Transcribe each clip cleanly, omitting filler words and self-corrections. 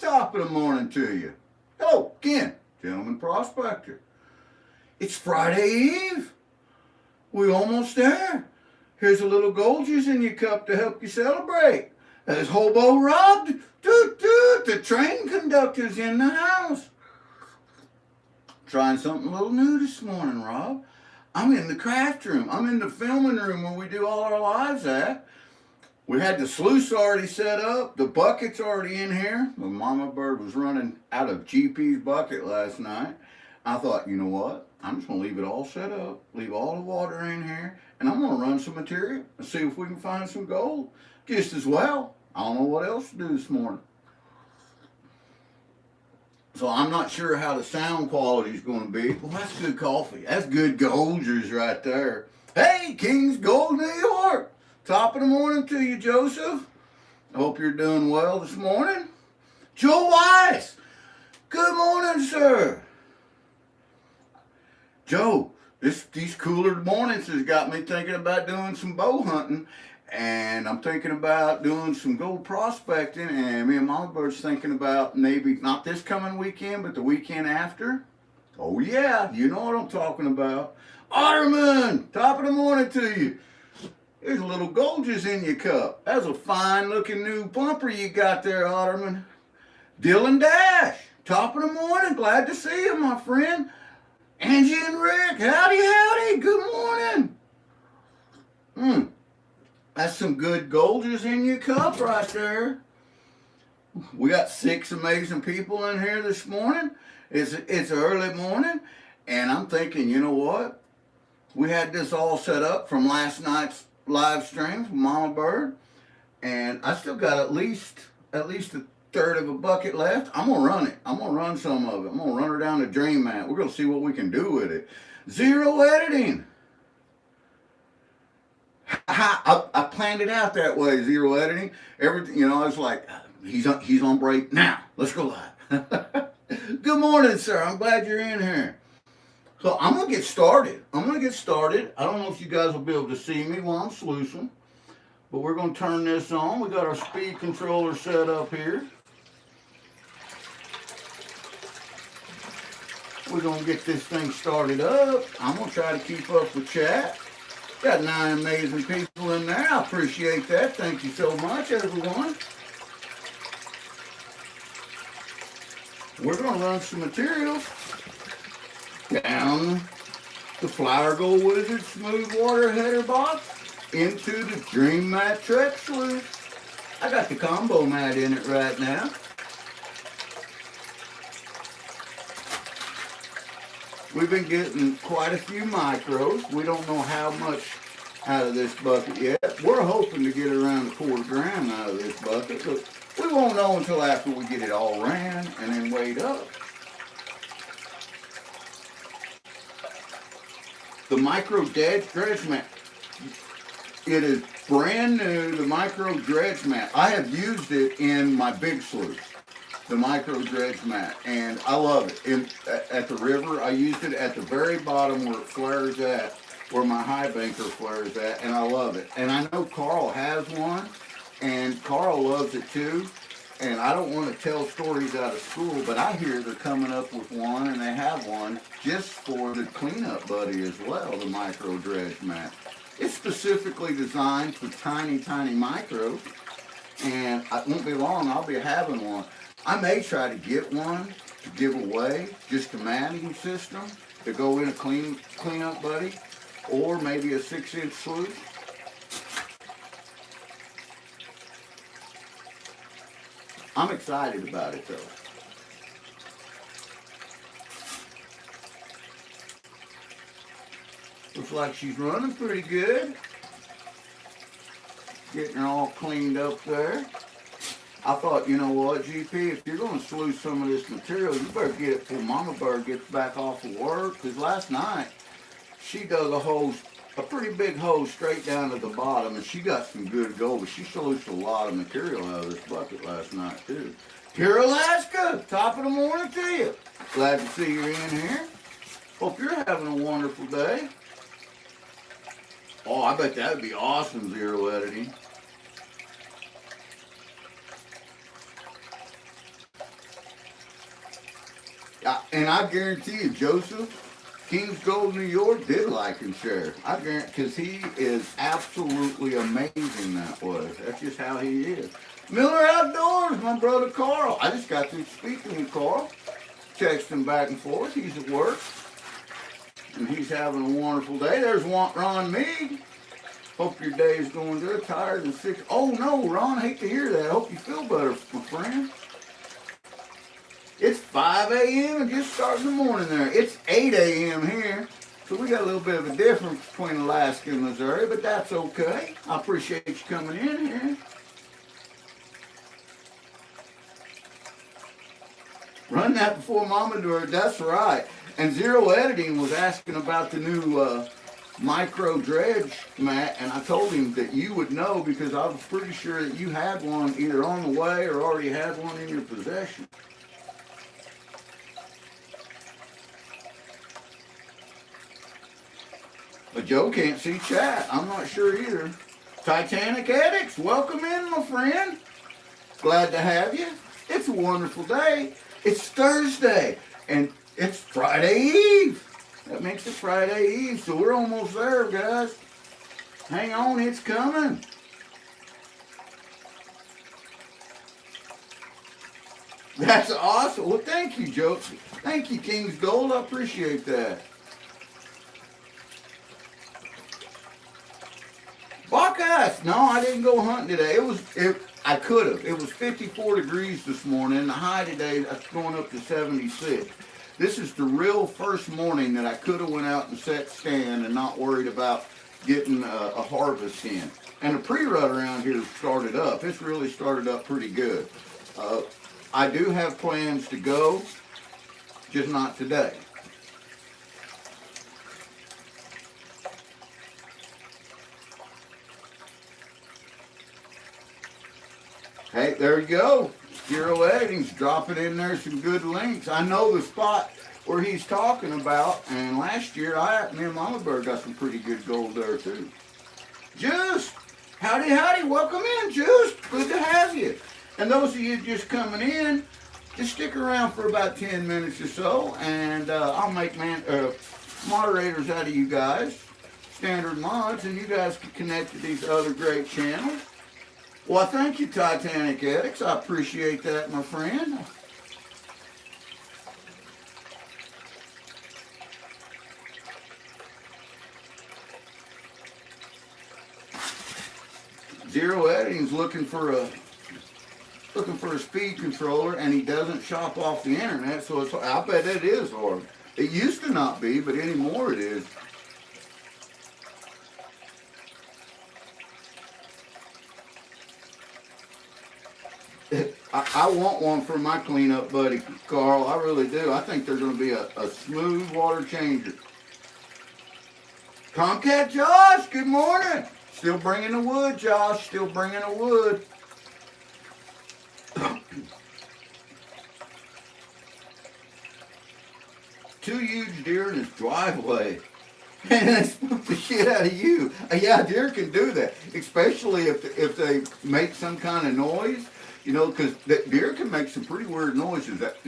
Top of the morning to you. Hello, again, gentleman Prospector. It's Friday Eve. We're almost there. Here's a little Goldgers in your cup to help you celebrate. As Hobo Rob, the train conductor's in the house. Trying something a little new this morning, Rob. I'm in the craft room. I'm in the filming room where we do all our lives at. We had the sluice already set up. The bucket's already in here. The mama bird was running out of GP's bucket last night. I thought, you know what? I'm just going to leave it all set up, leave all the water in here, and I'm going to run some material and see if we can find some gold just as well. I don't know what else to do this morning. So I'm not sure how the sound quality is going to be. Well, that's good coffee. That's good Goldgers right there. Hey, King's Gold, New York. Top of the morning to you, Joseph. I hope you're doing well this morning. Joe Weiss. Good morning, sir. Joe, these cooler mornings has got me thinking about doing some bow hunting. And I'm thinking about doing some gold prospecting. And me and Mama Bird's thinking about maybe not this coming weekend, but the weekend after. Oh, yeah, you know what I'm talking about. Otterman, top of the morning to you. There's a little Goldgers in your cup. That's a fine-looking new bumper you got there, Otterman. Dylan Dash, top of the morning. Glad to see you, my friend. Angie and Rick, howdy. Good morning. That's some good Goldgers in your cup right there. We got 6 amazing people in here this morning. It's early morning, and I'm thinking, you know what? We had this all set up from last night's live stream from Mama Bird, and I still got at least a third of a bucket left. I'm gonna run it. I'm gonna run some of it. I'm gonna run her down the drain mat. We're gonna see what we can do with it. Zero editing. I planned it out that way. Zero editing. Everything, I was like, he's on break now. Let's go live. Good morning, sir. I'm glad you're in here. So I'm going to get started. I don't know if you guys will be able to see me while I'm sluicing, but we're going to turn this on. We got our speed controller set up here. We're going to get this thing started up. I'm going to try to keep up with chat. Got 9 amazing people in there. I appreciate that. Thank you so much, everyone. We're going to run some materials down the Flower Gold Wizard Smooth Water Header Box into the Dream Mat Trek Sluice. I got the combo mat in it right now. We've been getting quite a few micros. We don't know how much out of this bucket yet. We're hoping to get around 1/4 gram out of this bucket, but we won't know until after we get it all ran and then weighed up. The micro dredge mat, it is brand new, the micro dredge mat. I have used it in my big sluice, the micro dredge mat, and I love it. At the river, I used it at the very bottom where it flares at, where my high banker flares at, and I love it. And I know Carl has one, and Carl loves it too. And I don't want to tell stories out of school, but I hear they're coming up with one, and they have one just for the cleanup buddy as well, the micro dredge mat. It's specifically designed for tiny micros, and it won't be long, I'll be having one. I may try to get one to give away, just a matting system to go in a cleanup buddy, or maybe a 6-inch sluice. I'm excited about it though. Looks like she's running pretty good. Getting her all cleaned up there. I thought, you know what, GP, if you're going to sluice some of this material, you better get it before Mama Bird gets back off of work. Because last night, she dug a pretty big hole straight down to the bottom, and she got some good gold. She sluiced a lot of material out of this bucket last night, too. Here, Alaska, top of the morning to you. Glad to see you in here. Hope you're having a wonderful day. Oh, I bet that would be awesome, zero editing. And I guarantee you, Joseph, King's Gold, New York, did like and share. I guarantee, because he is absolutely amazing that way. That's just how he is. Miller Outdoors, my brother Carl. I just got through speaking with Carl, texting back and forth. He's at work, and he's having a wonderful day. There's Ron Mead. Hope your day is going good. Tired and sick. Oh no, Ron, I hate to hear that. I hope you feel better, my friend. It's 5 a.m. and just starting the morning there. It's 8 a.m. here. So we got a little bit of a difference between Alaska and Missouri, but that's okay. I appreciate you coming in here. Run that before Mama do it. That's right. And Zero Editing was asking about the new micro dredge, Matt, and I told him that you would know because I was pretty sure that you had one either on the way or already had one in your possession. But Joe can't see chat. I'm not sure either. Titanic Addicts, welcome in, my friend. Glad to have you. It's a wonderful day. It's Thursday, and it's Friday Eve. That makes it Friday Eve, so we're almost there, guys. Hang on, it's coming. That's awesome. Well, thank you, Joe. Thank you, King's Gold. I appreciate that. Buckeyes. No, I didn't go hunting today. I could have. It was 54 degrees this morning. The high today, that's going up to 76. This is the real first morning that I could have went out and set stand and not worried about getting a harvest in. And the pre-rut around here started up. It's really started up pretty good. I do have plans to go, just not today. Hey, there you go. Zero Editing's dropping in there some good links. I know the spot where he's talking about, and last year me and Mama Bird got some pretty good gold there too. Juice, howdy, howdy, welcome in, Juice. Good to have you. And those of you just coming in, just stick around for about 10 minutes or so, and I'll make moderators out of you guys, standard mods, and you guys can connect to these other great channels. Well, thank you, Titanic Addicts. I appreciate that, my friend. Zero Editing's looking for a speed controller, and he doesn't shop off the internet, so I bet it is hard. It used to not be, but anymore it is. I want one for my cleanup buddy, Carl. I really do. I think they're going to be a smooth water changer. Tomcat Josh, good morning. Still bringing the wood, Josh. Still bringing the wood. Two huge deer in his driveway. And they spook the shit out of you. Yeah, deer can do that, especially if they make some kind of noise. You know, because deer can make some pretty weird noises. That,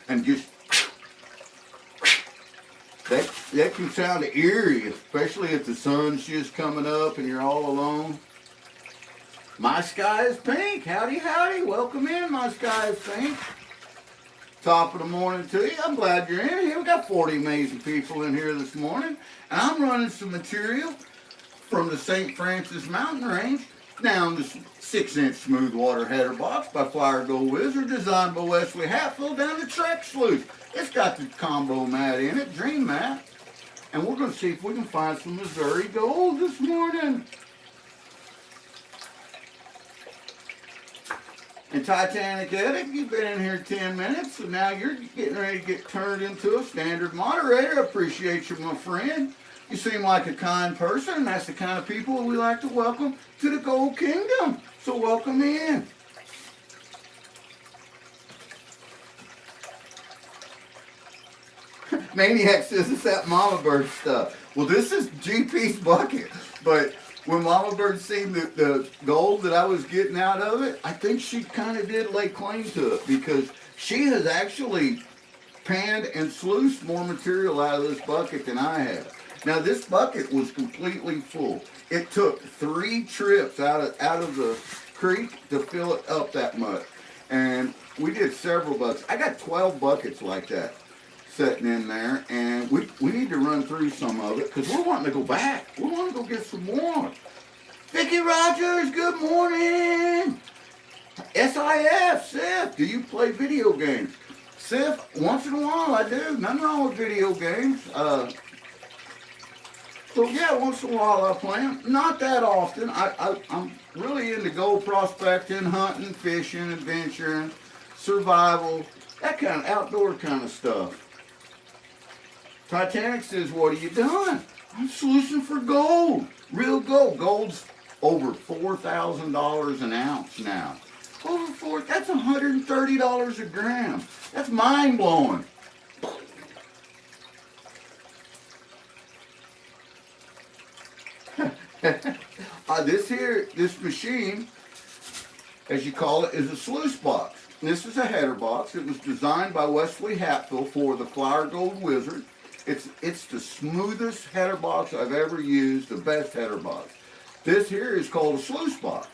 and just that can sound eerie, especially if the sun's just coming up and you're all alone. My sky is pink. Howdy, howdy. Welcome in, my sky is pink. Top of the morning to you. I'm glad you're in here. We got 40 amazing people in here this morning, and I'm running some material from the St. Francis Mountain Range. Down the 6-inch smooth water header box by Flyer Gold Wizard, designed by Wesley Hatfield, down the Trek Sluice. It's got the combo mat in it, Dream Mat. And we're going to see if we can find some Missouri gold this morning. And Titanic Edit, you've been in here 10 minutes, so now you're getting ready to get turned into a standard moderator. I appreciate you, my friend. You seem like a kind person, and that's the kind of people we like to welcome to the Gold Kingdom. So welcome in. Maniac says it's that Mama Bird stuff. Well, this is GP's bucket, but when Mama Bird seen the gold that I was getting out of it, I think she kind of did lay claim to it because she has actually panned and sluiced more material out of this bucket than I have. Now this bucket was completely full. It took 3 trips out of the creek to fill it up that much. And we did several buckets. I got 12 buckets like that sitting in there, and we need to run through some of it because we're wanting to go back. We want to go get some more. Vicki Rogers, good morning. SIF, Sif, do you play video games? Sif, once in a while I do. Nothing wrong with video games. So yeah, once in a while I play them. Not that often. I'm really into gold prospecting, hunting, fishing, adventuring, survival, that kind of outdoor kind of stuff. Titanic says, what are you doing? I'm sluicing for gold. Real gold. Gold's over $4,000 an ounce now. Over four, that's $130 a gram. That's mind blowing. This machine, as you call it, is a sluice box. This is a header box. It was designed by Wesley Hatfield for the Flower Gold Wizard. It's the smoothest header box I've ever used, the best header box. This here is called a sluice box.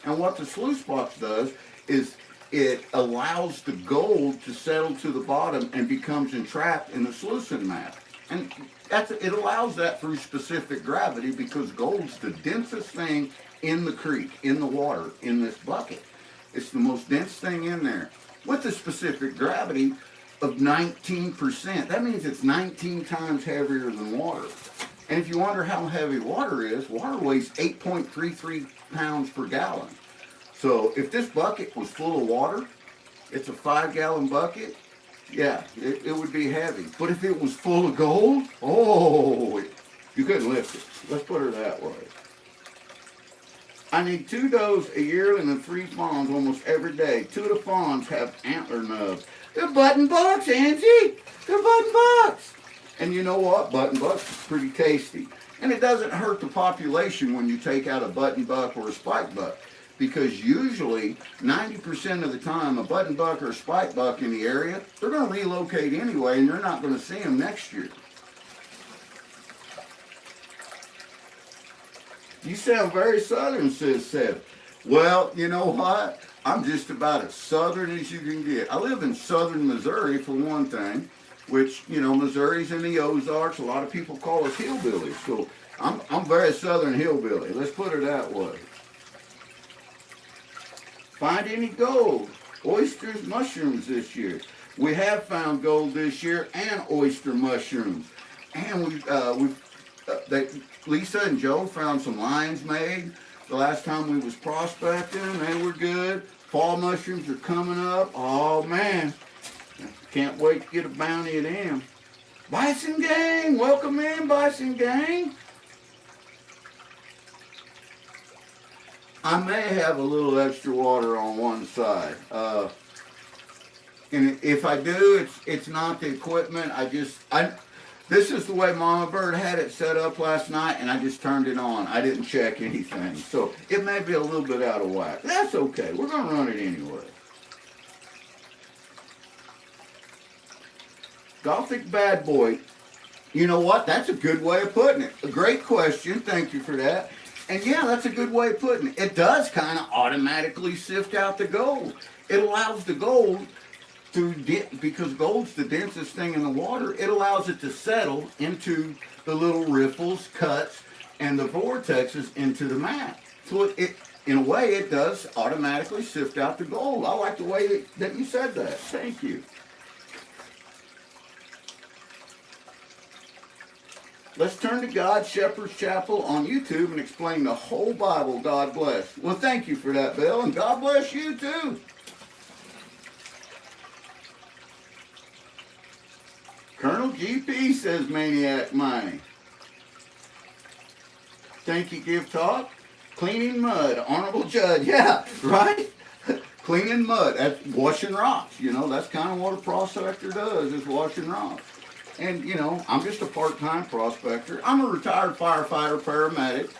And what the sluice box does is it allows the gold to settle to the bottom and becomes entrapped in the sluicing mat. And it allows that through specific gravity because gold's the densest thing in the creek, in the water, in this bucket. It's the most dense thing in there. With the specific gravity of 19%. That means it's 19 times heavier than water. And if you wonder how heavy water is, water weighs 8.33 pounds per gallon. So if this bucket was full of water, it's a 5-gallon bucket, yeah, it would be heavy. But if it was full of gold, oh, you couldn't lift it. Let's put it that way. I need 2 does, a yearling, and 3 fawns almost every day. 2 of the fawns have antler nubs. They're button bucks, Angie. They're button bucks. And you know what? Button bucks is pretty tasty. And it doesn't hurt the population when you take out a button buck or a spike buck. Because usually, 90% of the time, a button buck or a spike buck in the area, they're going to relocate anyway, and you're not going to see them next year. You sound very southern, says Seth. Well, you know what? I'm just about as southern as you can get. I live in southern Missouri, for one thing, which, you know, Missouri's in the Ozarks. A lot of people call us hillbillies. So I'm very southern hillbilly. Let's put it that way. Find any gold? Oysters, mushrooms this year. We have found gold this year and oyster mushrooms. And Lisa and Joe found some lion's mane. The last time we was prospecting, they were good. Fall mushrooms are coming up. Oh man, can't wait to get a bounty of them. Bison Gang, welcome in, Bison Gang. I may have a little extra water on one side. And if I do, it's not the equipment. This is the way Mama Bird had it set up last night, and I just turned it on. I didn't check anything. So it may be a little bit out of whack. That's okay. We're going to run it anyway. Gothic Bad Boy. You know what? That's a good way of putting it. A great question. Thank you for that. And yeah, that's a good way of putting it. It does kind of automatically sift out the gold. It allows the gold because gold's the densest thing in the water, it allows it to settle into the little riffles, cuts, and the vortexes into the mat. So in a way, it does automatically sift out the gold. I like the way that you said that. Thank you. Let's turn to God Shepherd's Chapel on YouTube and explain the whole Bible. God bless. Well, thank you for that, Bill, and God bless you too. Colonel GP says Maniac Mining. Thank you, Give Talk. Cleaning mud, honorable judge. Yeah, right? Cleaning mud, that's washing rocks. You know, that's kind of what a prospector does, is washing rocks. And, you know, I'm just a part-time prospector. I'm a retired firefighter, paramedic.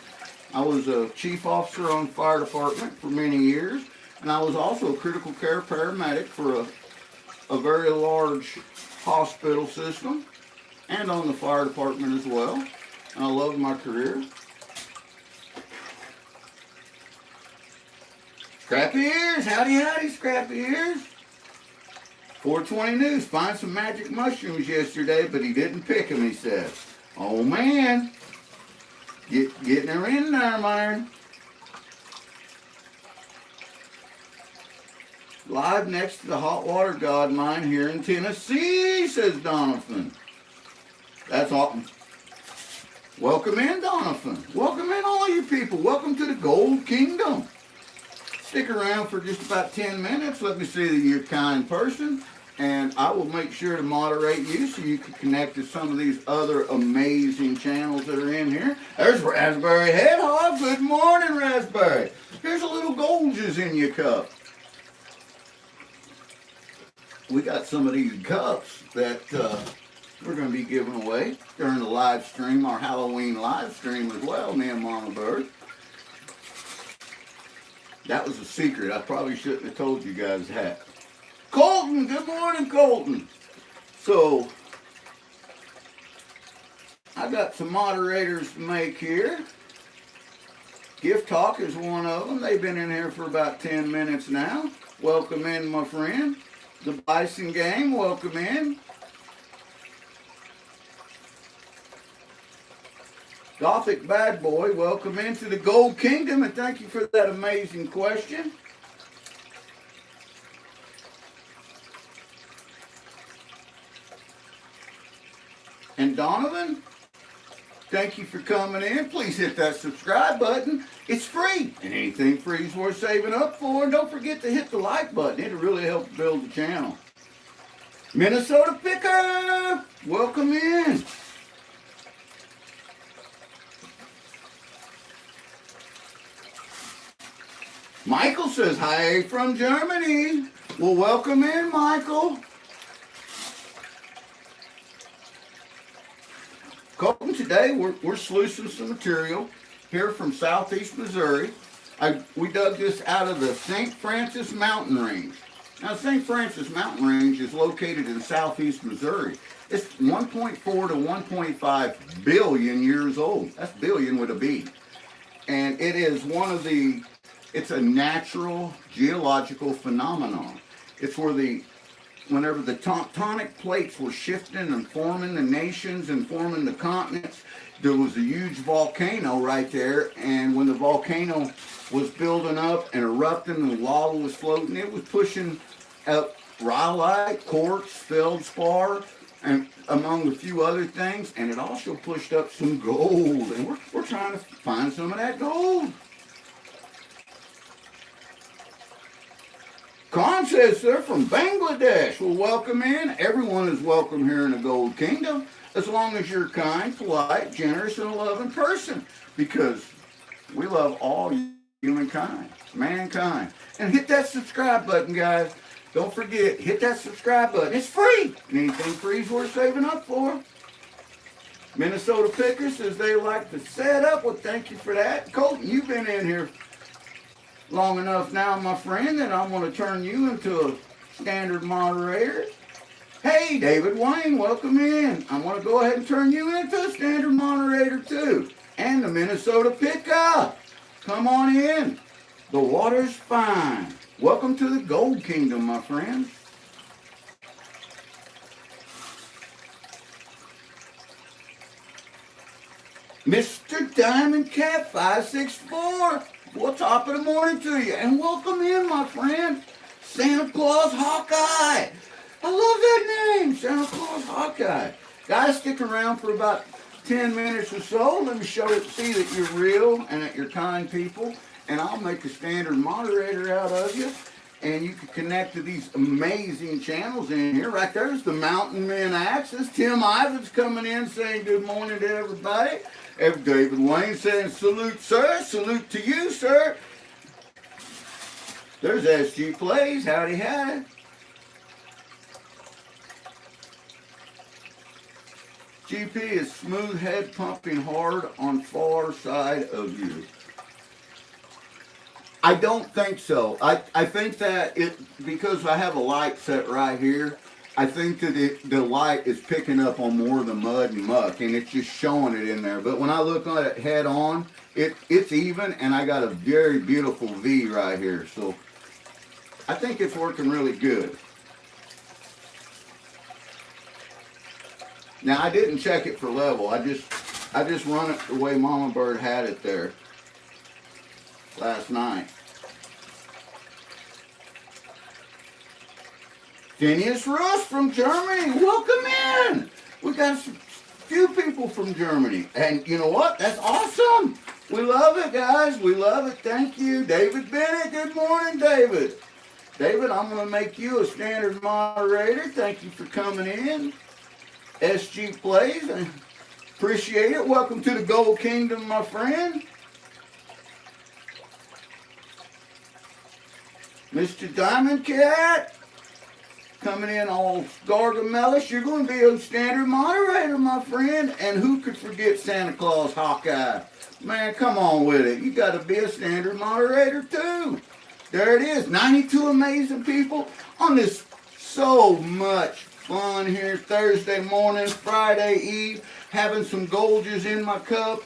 I was a chief officer on the fire department for many years, and I was also a critical care paramedic for a very large hospital system, and on the fire department as well. And I loved my career. Scrappy Ears, howdy howdy, Scrappy Ears. 420 News, find some magic mushrooms yesterday, but he didn't pick them, he says. Oh man, getting her in there, man. Live next to the hot water god mine here in Tennessee, says Donovan. That's awesome. Welcome in, Donovan. Welcome in, all you people. Welcome to the Gold Kingdom. Stick around for just about 10 minutes. Let me see that you're a kind person, and I will make sure to moderate you so you can connect to some of these other amazing channels that are in here. There's Raspberry Head Hog. Good morning, Raspberry. Here's a little Goldgers in your cup. We got some of these cups that we're going to be giving away during the live stream, our Halloween live stream as well, me and Mama Bird. That was a secret. I probably shouldn't have told you guys that. Colton, good morning, Colton. So, I got some moderators to make here. Gift Talk is one of them. They've been in here for about 10 minutes now. Welcome in, my friend. The Bison Gang, welcome in. Gothic Bad Boy, welcome into the Gold Kingdom, and thank you for that amazing question. And Donovan, thank you for coming in. Please hit that subscribe button. It's free, and anything free is worth saving up for. And don't forget to hit the like button. It'll really help build the channel. Minnesota Picker, welcome in. Michael says, hi from Germany. Well, welcome in, Michael. Colton, today we're sluicing some material here from southeast Missouri. We dug this out of the St. Francis Mountain Range. Now, St. Francis Mountain Range is located in southeast Missouri. It's 1.4 to 1.5 billion years old. That's billion with a B. And it is it's a natural geological phenomenon. It's where whenever the tectonic plates were shifting and forming the nations and forming the continents, there was a huge volcano right there, and when the volcano was building up and erupting and the lava was floating, it was pushing up rhyolite, quartz, feldspar, and among a few other things, and it also pushed up some gold, and we're trying to find some of that gold. Khan says they're from Bangladesh. Well, welcome in. Everyone is welcome here in the Gold Kingdom, as long as you're kind, polite, generous, and a loving person, because we love all humankind, mankind. And hit that subscribe button, guys. Don't forget, hit that subscribe button. It's free. And anything free is worth saving up for. Minnesota Picker says they like to set up. Well, thank you for that. Colton, you've been in here long enough now, my friend, that I'm going to turn you into a standard moderator. Hey, David Wayne, welcome in. I'm going to go ahead and turn you into a standard moderator too. And the Minnesota Pickup. Come on in. The water's fine. Welcome to the Gold Kingdom, my friends. Mr. Diamond Cat 564. Well, top of the morning to you, and welcome in, my friend, Santa Claus Hawkeye. I love that name, Santa Claus Hawkeye. Guys, stick around for about 10 minutes or so. Let me see that you're real and that you're kind people, and I'll make a standard moderator out of you, and you can connect to these amazing channels in here. Right there's the Mountain Men Axis. Tim Ivins coming in saying good morning to everybody. David Wayne saying, salute, sir. Salute to you, sir. There's SG Plays. Howdy, howdy. GP is smooth head pumping hard on far side of you. I don't think so. I think that because I have a light set right here, I think that the light is picking up on more of the mud and muck, and it's just showing it in there. But when I look at it head on, it's even, and I got a very beautiful V right here. So I think it's working really good. Now I didn't check it for level. I just run it the way Mama Bird had it there last night. Phineas Russ from Germany, welcome in. We got a few people from Germany, and you know what? That's awesome. We love it, guys. We love it. Thank you, David Bennett. Good morning, David. David, I'm going to make you a standard moderator. Thank you for coming in. SG Plays, I appreciate it. Welcome to the Gold Kingdom, my friend. Mr. Diamond Cat, coming in all gargamelish. You're going to be a standard moderator, my friend. And who could forget Santa Claus Hawkeye? Man, come on with it. You got to be a standard moderator, too. There it is. 92 amazing people on this so much fun here Thursday morning, Friday Eve, having some Goldgers in my cup,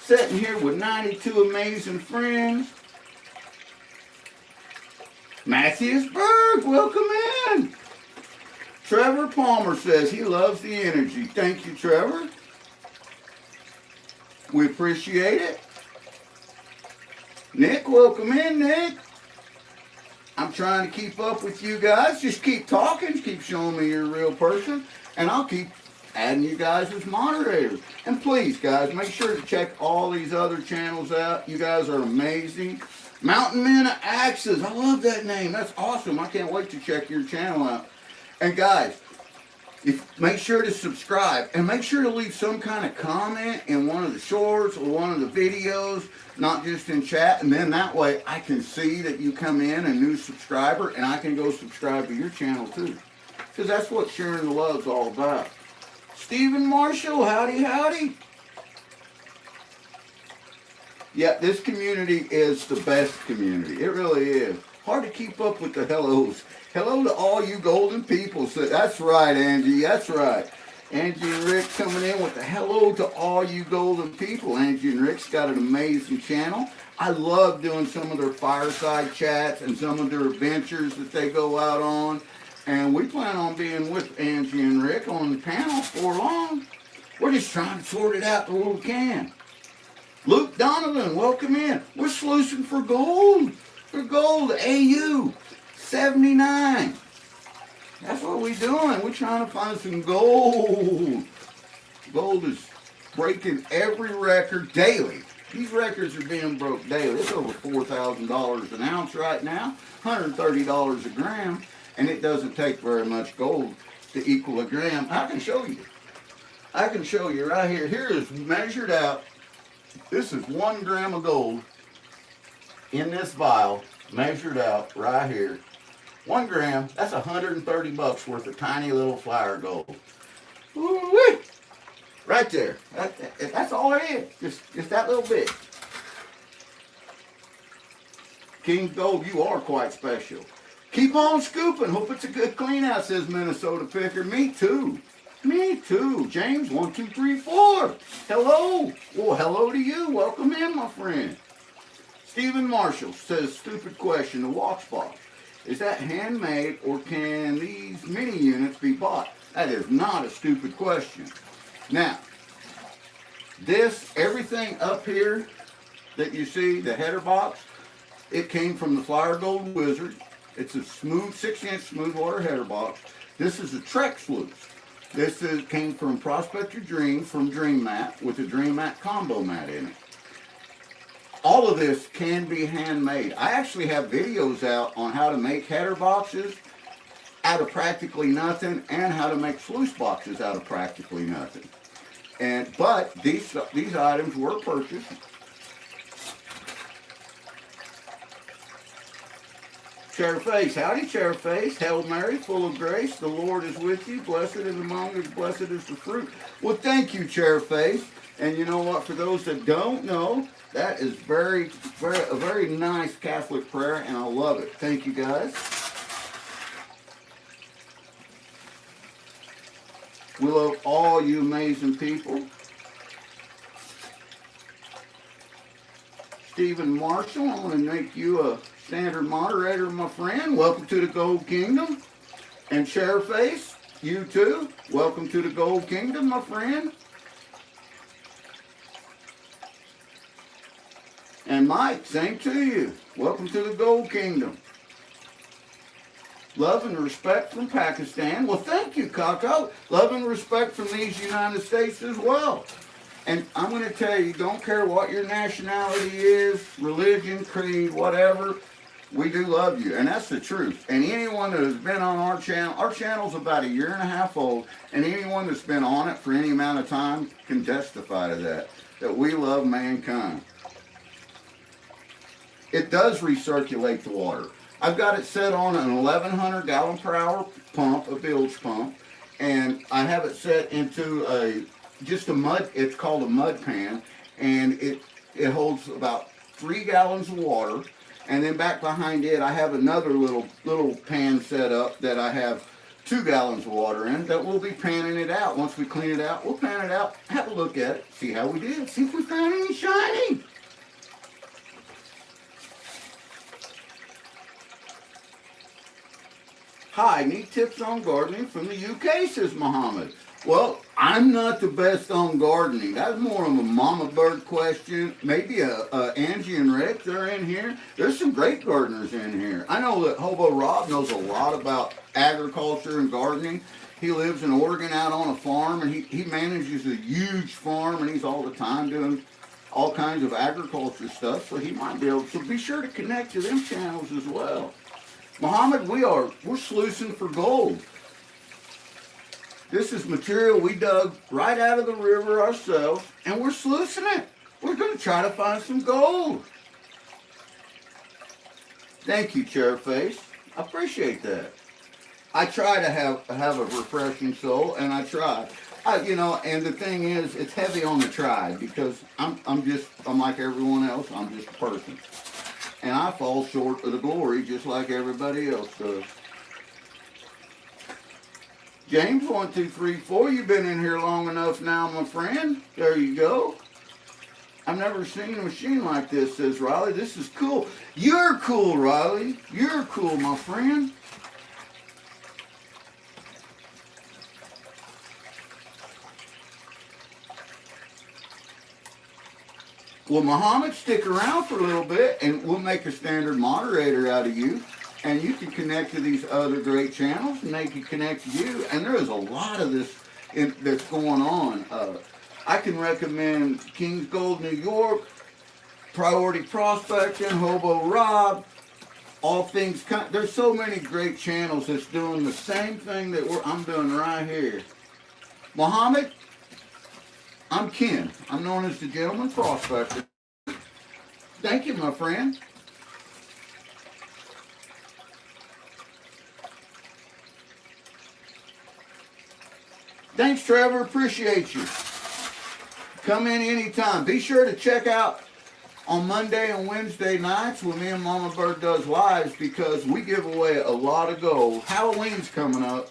sitting here with 92 amazing friends. Matthewsburg, welcome in. Trevor Palmer says he loves the energy. Thank you, Trevor. We appreciate it. Nick, welcome in, Nick. I'm trying to keep up with you guys. Just keep talking, keep showing me you're a real person, and I'll keep adding you guys as moderators. And please, guys, make sure to check all these other channels out. You guys are amazing. Mountain Men of Axes. I love that name. That's awesome. I can't wait to check your channel out. And guys, make sure to subscribe and make sure to leave some kind of comment in one of the shorts or one of the videos, not just in chat, and then that way I can see that you come in, a new subscriber, and I can go subscribe to your channel too. Because that's what sharing the love's all about. Stephen Marshall, howdy, howdy. Yeah, this community is the best community. It really is. Hard to keep up with the hellos. Hello to all you golden people. So that's right, Angie. That's right. Angie and Rick coming in with the hello to all you golden people. Angie and Rick's got an amazing channel. I love doing some of their fireside chats and some of their adventures that they go out on. And we plan on being with Angie and Rick on the panel for long. We're just trying to sort it out the way we can. Luke Donovan, welcome in. We're sluicing for gold. For gold, AU 79. That's what we're doing. We're trying to find some gold. Gold is breaking every record daily. These records are being broke daily. It's over $4,000 an ounce right now, $130 a gram, and it doesn't take very much gold to equal a gram. I can show you. I can show you right here. Here is measured out. This is 1 gram of gold in this vial, measured out right here. 1 gram, that's $130 worth of tiny little flour gold. Woo-wee! Right there. That's all it is. Just that little bit. King Gold, you are quite special. Keep on scooping. Hope it's a good clean out, says Minnesota Picker. Me too. Me too. James, 1, 2, 3, 4. Hello. Well, hello to you. Welcome in, my friend. Stephen Marshall says, stupid question. The wax box, is that handmade or can these mini units be bought? That is not a stupid question. Now, everything up here that you see, the header box, it came from the Flower Gold Wizard. It's a smooth, 6-inch smooth water header box. This is a Trek Sluice. This came from Prospector Dream from Dream Mat with a Dream Mat combo mat in it. All of this can be handmade. I actually have videos out on how to make header boxes out of practically nothing and how to make sluice boxes out of practically nothing. But these items were purchased Chairface, howdy Chairface. Hail Mary, full of grace, the Lord is with you. Blessed is among us, blessed is the fruit. Well, thank you, Chairface. And you know what? For those that don't know, that is a very nice Catholic prayer, and I love it. Thank you, guys. We love all you amazing people. Stephen Marshall, I'm going to make you a standard moderator, my friend. Welcome to the Gold Kingdom. And Chairface, you too. Welcome to the Gold Kingdom, my friend. And Mike, same to you. Welcome to the Gold Kingdom. Love and respect from Pakistan. Well, thank you, Kako. Love and respect from these United States as well. And I'm going to tell you, don't care what your nationality is, religion, creed, whatever, we do love you. And that's the truth. And anyone that has been on our channel's about 1.5 years old, and anyone that's been on it for any amount of time can testify to that we love mankind. It does recirculate the water. I've got it set on an 1,100 gallon per hour pump, a bilge pump, and I have it set into just a mud, it's called a mud pan, and it holds about 3 gallons of water. And then back behind it, I have another little pan set up that I have 2 gallons of water in that we'll be panning it out. Once we clean it out, we'll pan it out, have a look at it, see how we did, see if we found any shiny. Hi, need tips on gardening from the UK, says Muhammad. Well, I'm not the best on gardening. That's more of a mama bird question. Maybe Angie and Rick, they're in here. There's some great gardeners in here. I know that Hobo Rob knows a lot about agriculture and gardening. He lives in Oregon out on a farm, and he manages a huge farm, and he's all the time doing all kinds of agriculture stuff, so he might be able to. So be sure to connect to them channels as well. Muhammad, we're sluicing for gold. This is material we dug right out of the river ourselves, and we're sluicing it. We're going to try to find some gold. Thank you, Chairface. I appreciate that. I try to have a refreshing soul, and I try. And the thing is, it's heavy on the try because I'm like everyone else. I'm just a person. And I fall short of the glory just like everybody else does. James, 1, 2, 3, 4, you've been in here long enough now, my friend. There you go. I've never seen a machine like this, says Riley. This is cool. You're cool, Riley. You're cool, my friend. Well, Muhammad, stick around for a little bit, and we'll make a standard moderator out of you. And you can connect to these other great channels, and they can connect to you. And there is a lot of this that's going on. I can recommend King's Gold, New York, Priority Prospector, Hobo Rob, all things. There's so many great channels that's doing the same thing that I'm doing right here. Muhammad, I'm Ken. I'm known as the Gentleman Prospector. Thank you, my friend. Thanks, Trevor. Appreciate you. Come in anytime. Be sure to check out on Monday and Wednesday nights when me and Mama Bird does lives, because we give away a lot of gold. Halloween's coming up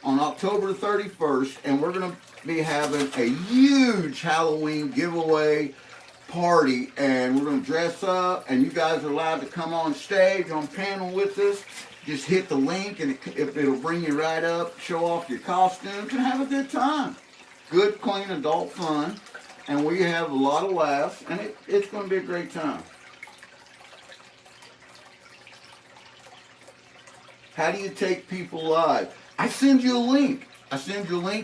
on October 31st, and we're going to be having a huge Halloween giveaway party, and we're going to dress up, and you guys are allowed to come on stage on panel with us. Just hit the link, and it'll bring you right up, show off your costumes, and have a good time. Good, clean, adult fun, and we have a lot of laughs, and it's going to be a great time. How do you take people live? I send you a link.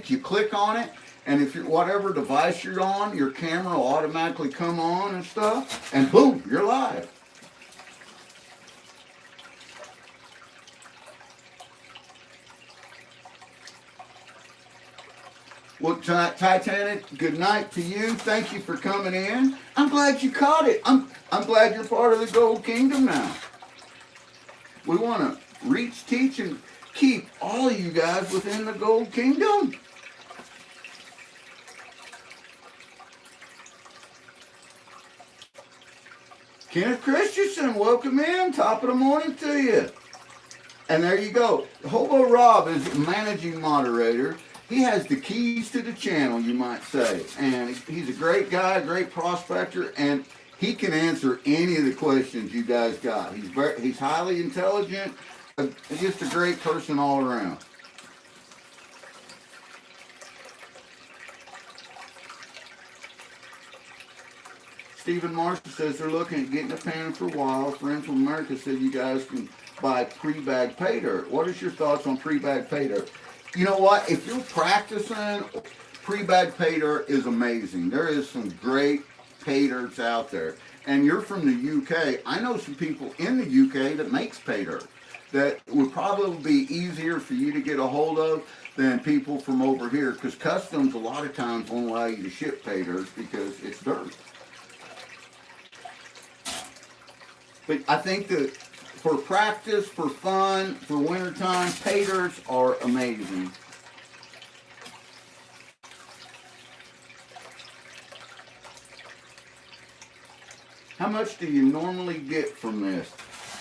You click on it, and if you're whatever device you're on, your camera will automatically come on and stuff, and boom, you're live. Well, Titanic, good night to you. Thank you for coming in. I'm glad you caught it. I'm glad you're part of the Gold Kingdom now. We want to reach, teach, and keep all of you guys within the Gold Kingdom. Kenneth Christensen, welcome in. Top of the morning to you. And there you go. Hobo Rob is managing moderator. He has the keys to the channel, you might say. And he's a great guy, great prospector, and he can answer any of the questions you guys got. He's highly intelligent, just a great person all around. Stephen Marshall says they're looking at getting a pan for a while. Friends from America said you guys can buy pre-bagged pay dirt. What is your thoughts on pre-bagged pay dirt? You know what? If you're practicing, pre-bagged pay dirt is amazing. There is some great pay dirts out there. And you're from the UK. I know some people in the UK that makes pay dirt that would probably be easier for you to get a hold of than people from over here, because customs a lot of times won't allow you to ship pay dirt because it's dirt. But I think that for practice, for fun, for wintertime, pay dirts are amazing. How much do you normally get from this?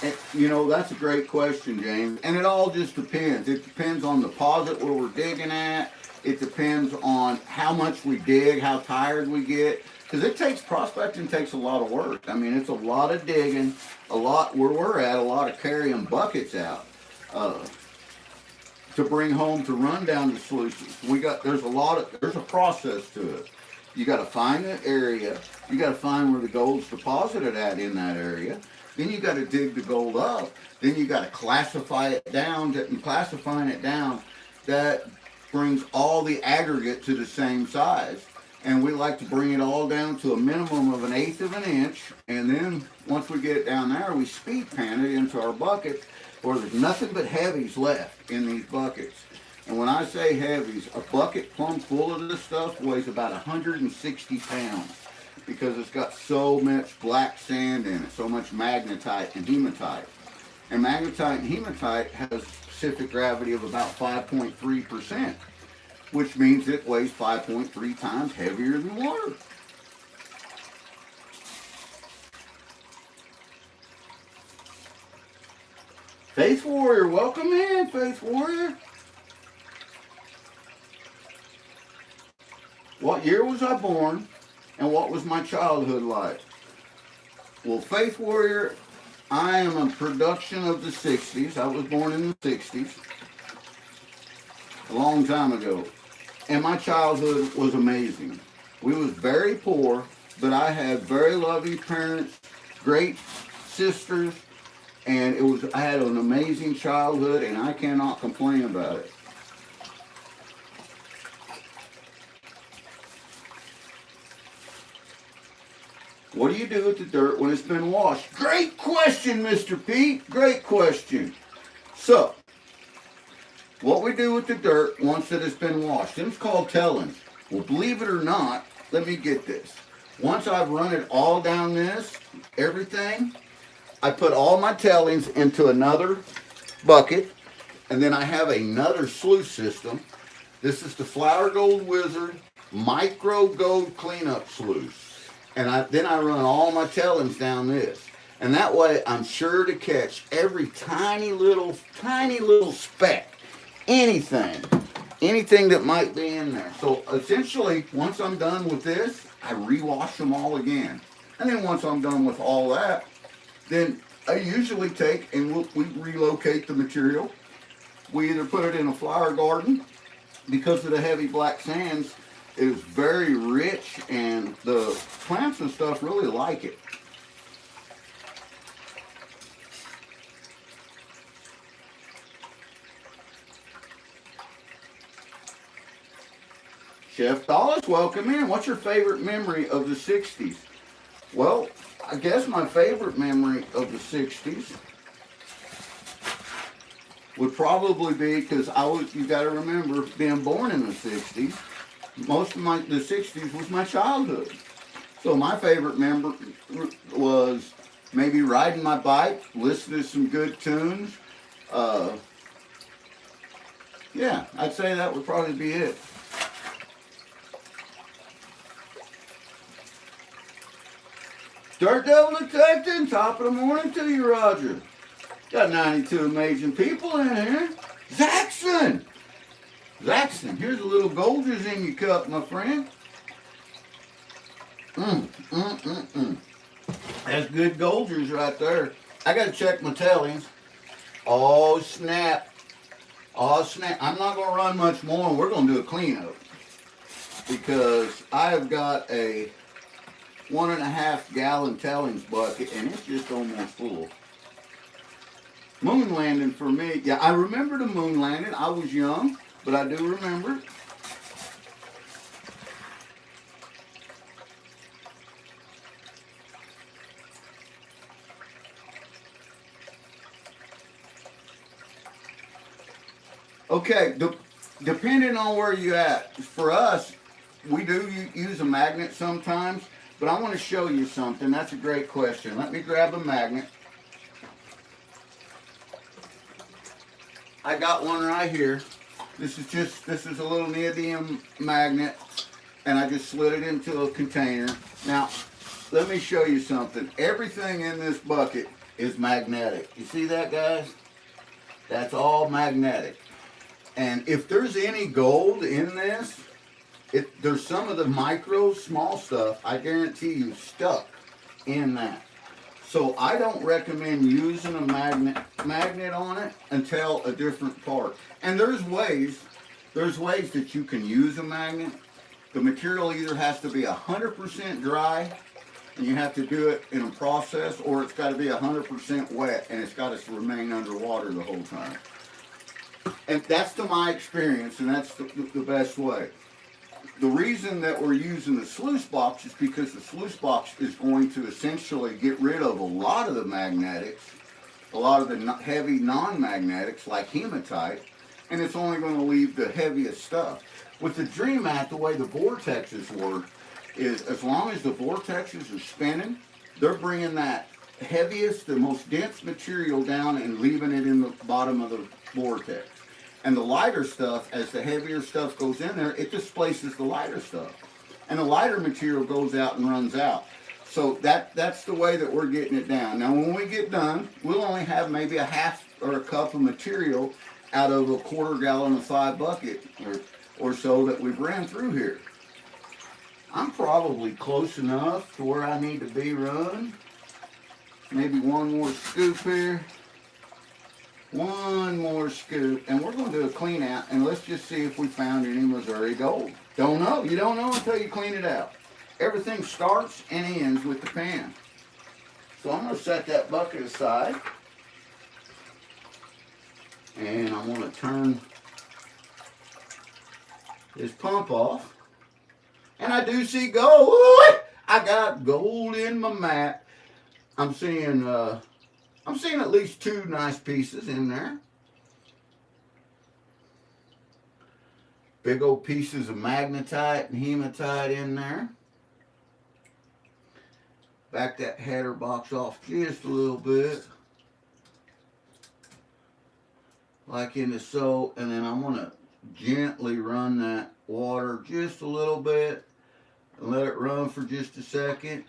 And, you know, that's a great question, James. And it all just depends. It depends on the deposit where we're digging at. It depends on how much we dig, how tired we get. Because prospecting takes a lot of work. I mean, it's a lot of digging, a lot, where we're at, a lot of carrying buckets out to bring home, to run down the sluices. There's a process to it. You got to find the area. You got to find where the gold's deposited at in that area. Then you got to dig the gold up. Then you got to classify it down. And classifying it down, that brings all the aggregate to the same size. And we like to bring it all down to a minimum of 1/8 of an inch. And then once we get it down there, we speed pan it into our bucket where there's nothing but heavies left in these buckets. And when I say heavies, a bucket plumb full of this stuff weighs about 160 pounds because it's got so much black sand in it, so much magnetite and hematite. And magnetite and hematite has a specific gravity of about 5.3%. which means it weighs 5.3 times heavier than water. Faith Warrior, welcome in, Faith Warrior. What year was I born, and what was my childhood like? Well, Faith Warrior, I am a production of the 60s. I was born in the 60s, a long time ago. And my childhood was amazing. We was very poor, but I had very loving parents, great sisters, and I had an amazing childhood, and I cannot complain about it. What do you do with the dirt when it's been washed? Great question, Mr. Pete. Great question. So, what we do with the dirt once it has been washed, it's called tailings. Well, believe it or not, let me get this. Once I've run it all down this, everything, I put all my tailings into another bucket, and then I have another sluice system. This is the Flower Gold Wizard Micro Gold Cleanup Sluice. And then I run all my tailings down this. And that way I'm sure to catch every tiny little speck. Anything that might be in there. So essentially, once I'm done with this, I rewash them all again. And then once I'm done with all that, then I usually take and we relocate the material. We either put it in a flower garden, because of the heavy black sands, it is very rich and the plants and stuff really like it. Chef Dallas, welcome in. What's your favorite memory of the 60s? Well, I guess my favorite memory of the 60s would probably be, because you got to remember, being born in the 60s, most of the 60s was my childhood. So my favorite memory was maybe riding my bike, listening to some good tunes, Yeah, I'd say that would probably be it. Dirt Devil Detective, top of the morning to you, Roger. Got 92 amazing people in here. Zaxxon! Zaxxon, here's a little Goldgers in your cup, my friend. That's good Goldgers right there. I gotta check my tailings. Oh, snap. Oh, snap. I'm not gonna run much more. We're gonna do a cleanup. Because I have got a 1.5 gallon tailings bucket and it's just almost full. Moon landing for me. Yeah, I remember the moon landing. I was young, but I do remember. Okay, depending on where you're at, for us, we do use a magnet sometimes, but I want to show you something. That's a great question. Let me grab a magnet. I got one right here. This is a little neodymium magnet, and I just slid it into a container. Now, let me show you something. Everything in this bucket is magnetic. You see that, guys? That's all magnetic. And if there's any gold in this, there's some of the micro, small stuff, I guarantee you, stuck in that. So I don't recommend using a magnet on it until a different part. And there's ways that you can use a magnet. The material either has to be 100% dry, and you have to do it in a process, or it's got to be 100% wet, and it's got to remain underwater the whole time. And that's to my experience, and that's the best way. The reason that we're using the sluice box is because the sluice box is going to essentially get rid of a lot of the magnetics, a lot of the heavy non-magnetics like hematite, and it's only going to leave the heaviest stuff. With the DreamMat, the way the vortexes work is as long as the vortexes are spinning, they're bringing that heaviest, the most dense material down and leaving it in the bottom of the vortex. And the lighter stuff, as the heavier stuff goes in there, it displaces the lighter stuff. And the lighter material goes out and runs out. So that's the way that we're getting it down. Now when we get done, we'll only have maybe a half or a cup of material out of a 1/4 gallon of 5 bucket or so that we've ran through here. I'm probably close enough to where I need to be run. Maybe one more scoop here. One more scoop, and we're going to do a clean out, and let's just see if we found any Missouri gold. Don't know. You don't know until you clean it out. Everything starts and ends with the pan. So I'm going to set that bucket aside, and I'm going to turn this pump off, and I do see gold. I got gold in my mat. I'm seeing at least 2 nice pieces in there. Big old pieces of magnetite and hematite in there. Back that header box off just a little bit. Like in the so, and then I'm going to gently run that water just a little bit and let it run for just a second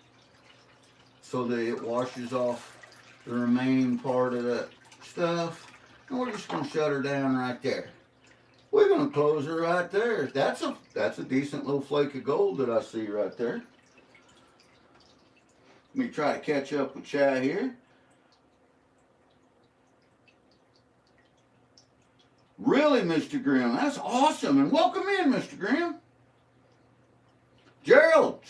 so that it washes off the remaining part of that stuff, and we're just going to shut her down right there. We're going to close her right there. That's a decent little flake of gold that I see right there. Let me try to catch up with Chad here. Really, Mr. Grimm, that's awesome, and welcome in, Mr. Grimm. Gerald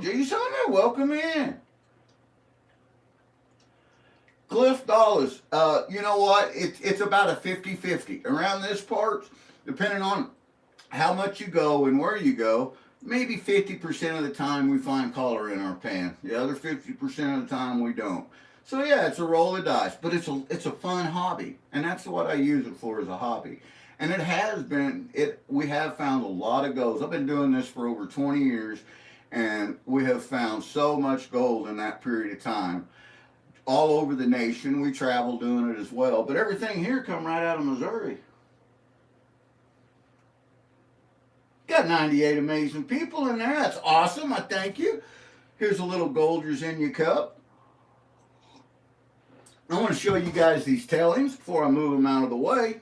G. Sumner, welcome in. Cliff Dollars, you know what, it's about a 50-50. Around this part, depending on how much you go and where you go, maybe 50% of the time we find color in our pan. The other 50% of the time we don't. So yeah, it's a roll of dice, but it's a fun hobby, and that's what I use it for, as a hobby. And it has been, we have found a lot of golds. I've been doing this for over 20 years, and we have found so much gold in that period of time. all over the nation. We travel doing it as well. But everything here come right out of Missouri. Got 98 amazing people in there. That's awesome. I thank you. Here's a little Goldgers in your cup. I want to show you guys these tailings before I move them out of the way.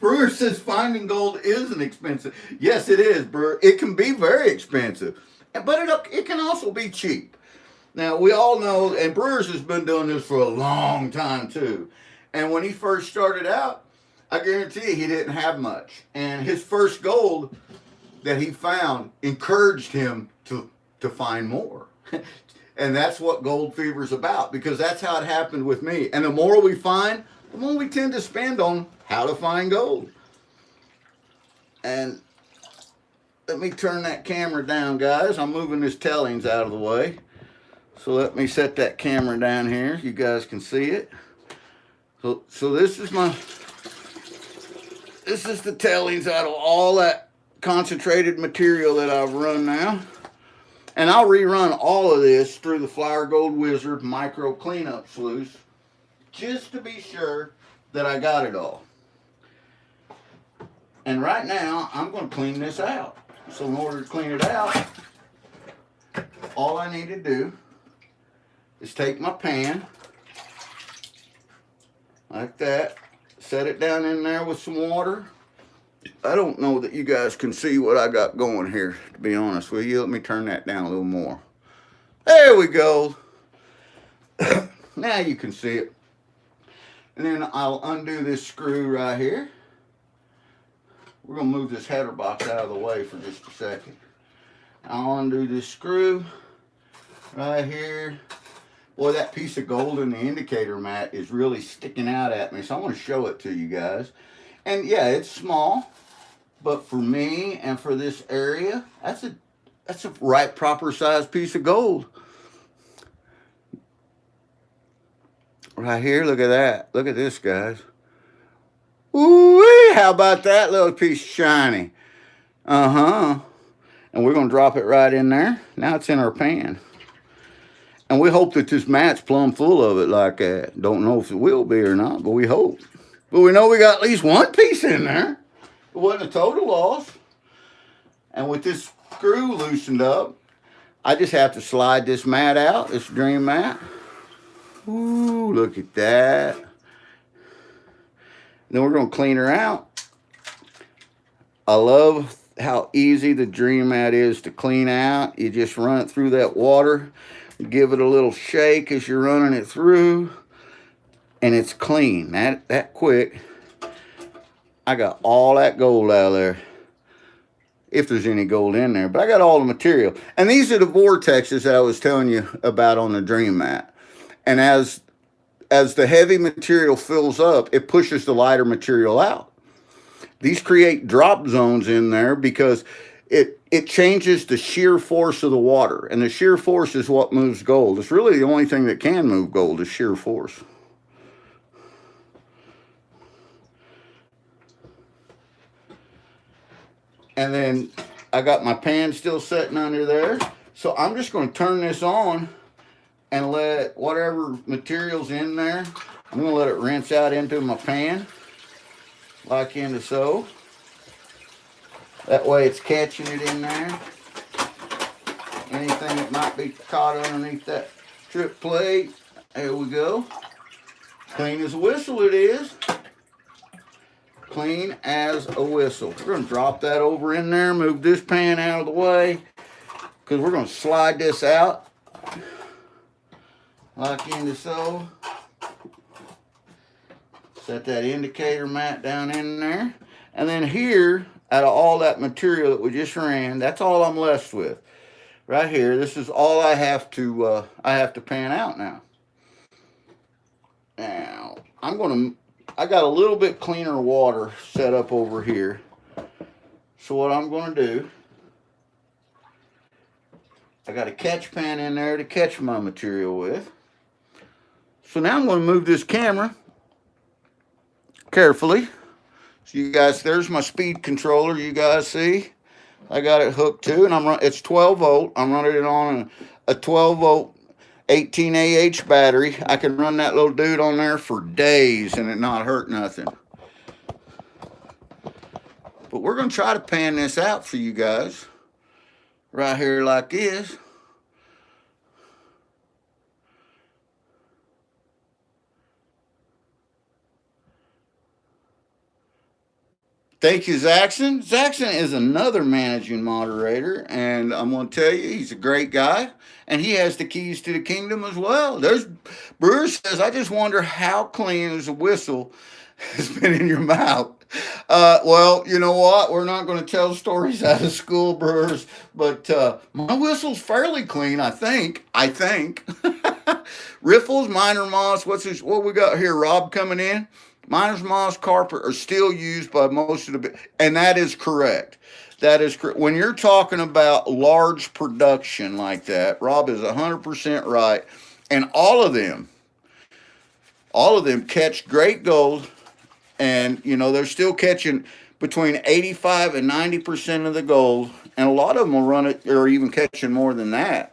Brewer says finding gold isn't expensive. Yes, it is, Brewer. It can be very expensive, but it can also be cheap. Now, we all know, and Brewers has been doing this for a long time, too. And when he first started out, I guarantee you he didn't have much. And his first gold that he found encouraged him to find more. And that's what gold fever is about, because that's how it happened with me. And the more we find, the more we tend to spend on how to find gold. And let me turn that camera down, guys. I'm moving this tailings out of the way. So let me set that camera down here. You guys can see it. So this is the tailings out of all that concentrated material that I've run now. And I'll rerun all of this through the Flour Gold Wizard micro cleanup sluice, just to be sure that I got it all. And right now, I'm going to clean this out. So in order to clean it out, all I need to do is take my pan, like that, set it down in there with some water. I don't know that you guys can see what I got going here, to be honest with you. Let me turn that down a little more. There we go. Now you can see it. And then I'll undo this screw right here. We're going to move this header box out of the way for just a second. I'll undo this screw right here. Boy, that piece of gold in the indicator mat is really sticking out at me, so I want to show it to you guys. And yeah, it's small, but for me and for this area, that's a right proper size piece of gold. Right here, look at that. Look at this, guys. Ooh, how about that little piece shiny? And we're going to drop it right in there. Now it's in our pan. And we hope that this mat's plumb full of it like that. Don't know if it will be or not, but we hope. But we know we got at least one piece in there. It wasn't a total loss. And with this screw loosened up, I just have to slide this mat out, this dream mat. Ooh, look at that. Then we're going to clean her out. I love how easy the dream mat is to clean out. You just run it through that water. Give it a little shake as you're running it through. And it's clean. That quick. I got all that gold out of there. If there's any gold in there. But I got all the material. And these are the vortexes that I was telling you about on the dream mat. And as the heavy material fills up, it pushes the lighter material out. These create drop zones in there because it changes the shear force of the water. And the shear force is what moves gold. It's really the only thing that can move gold is shear force. And then I got my pan still sitting under there. So I'm just going to turn this on and let whatever material's in there, I'm going to let it rinse out into my pan, like into so. That way it's catching it in there. Anything that might be caught underneath that trip plate. There we go. Clean as a whistle it is. Clean as a whistle. We're going to drop that over in there, move this pan out of the way, because we're going to slide this out. Like into so. Set that indicator mat down in there. And then here, out of all that material that we just ran, that's all I'm left with. Right here, this is all I have to pan out now. Now, I got a little bit cleaner water set up over here. So what I'm going to do, I got a catch pan in there to catch my material with. So now I'm going to move this camera carefully So you guys, there's my speed controller. You guys see, I got it hooked too, and it's 12 volt. I'm running it on a 12 volt 18 battery. I can run that little dude on there for days and it not hurt nothing. But we're going to try to pan this out for you guys right here like this. Thank you, Zaxxon. Zaxxon is another managing moderator, and I'm going to tell you, he's a great guy, and he has the keys to the kingdom as well. There's Brewer says, I just wonder how clean as a whistle has been in your mouth. Well, you know what? We're not going to tell stories out of school, Brewers, but my whistle's fairly clean, I think. Riffles, minor moss. What we got here? Rob coming in. Miner's moss, carpet are still used by most of the, and that is correct. That is correct. When you're talking about large production like that, Rob is 100% right. And all of them catch great gold, and you know they're still catching between 85 and 90% of the gold, and a lot of them will run it or even catching more than that.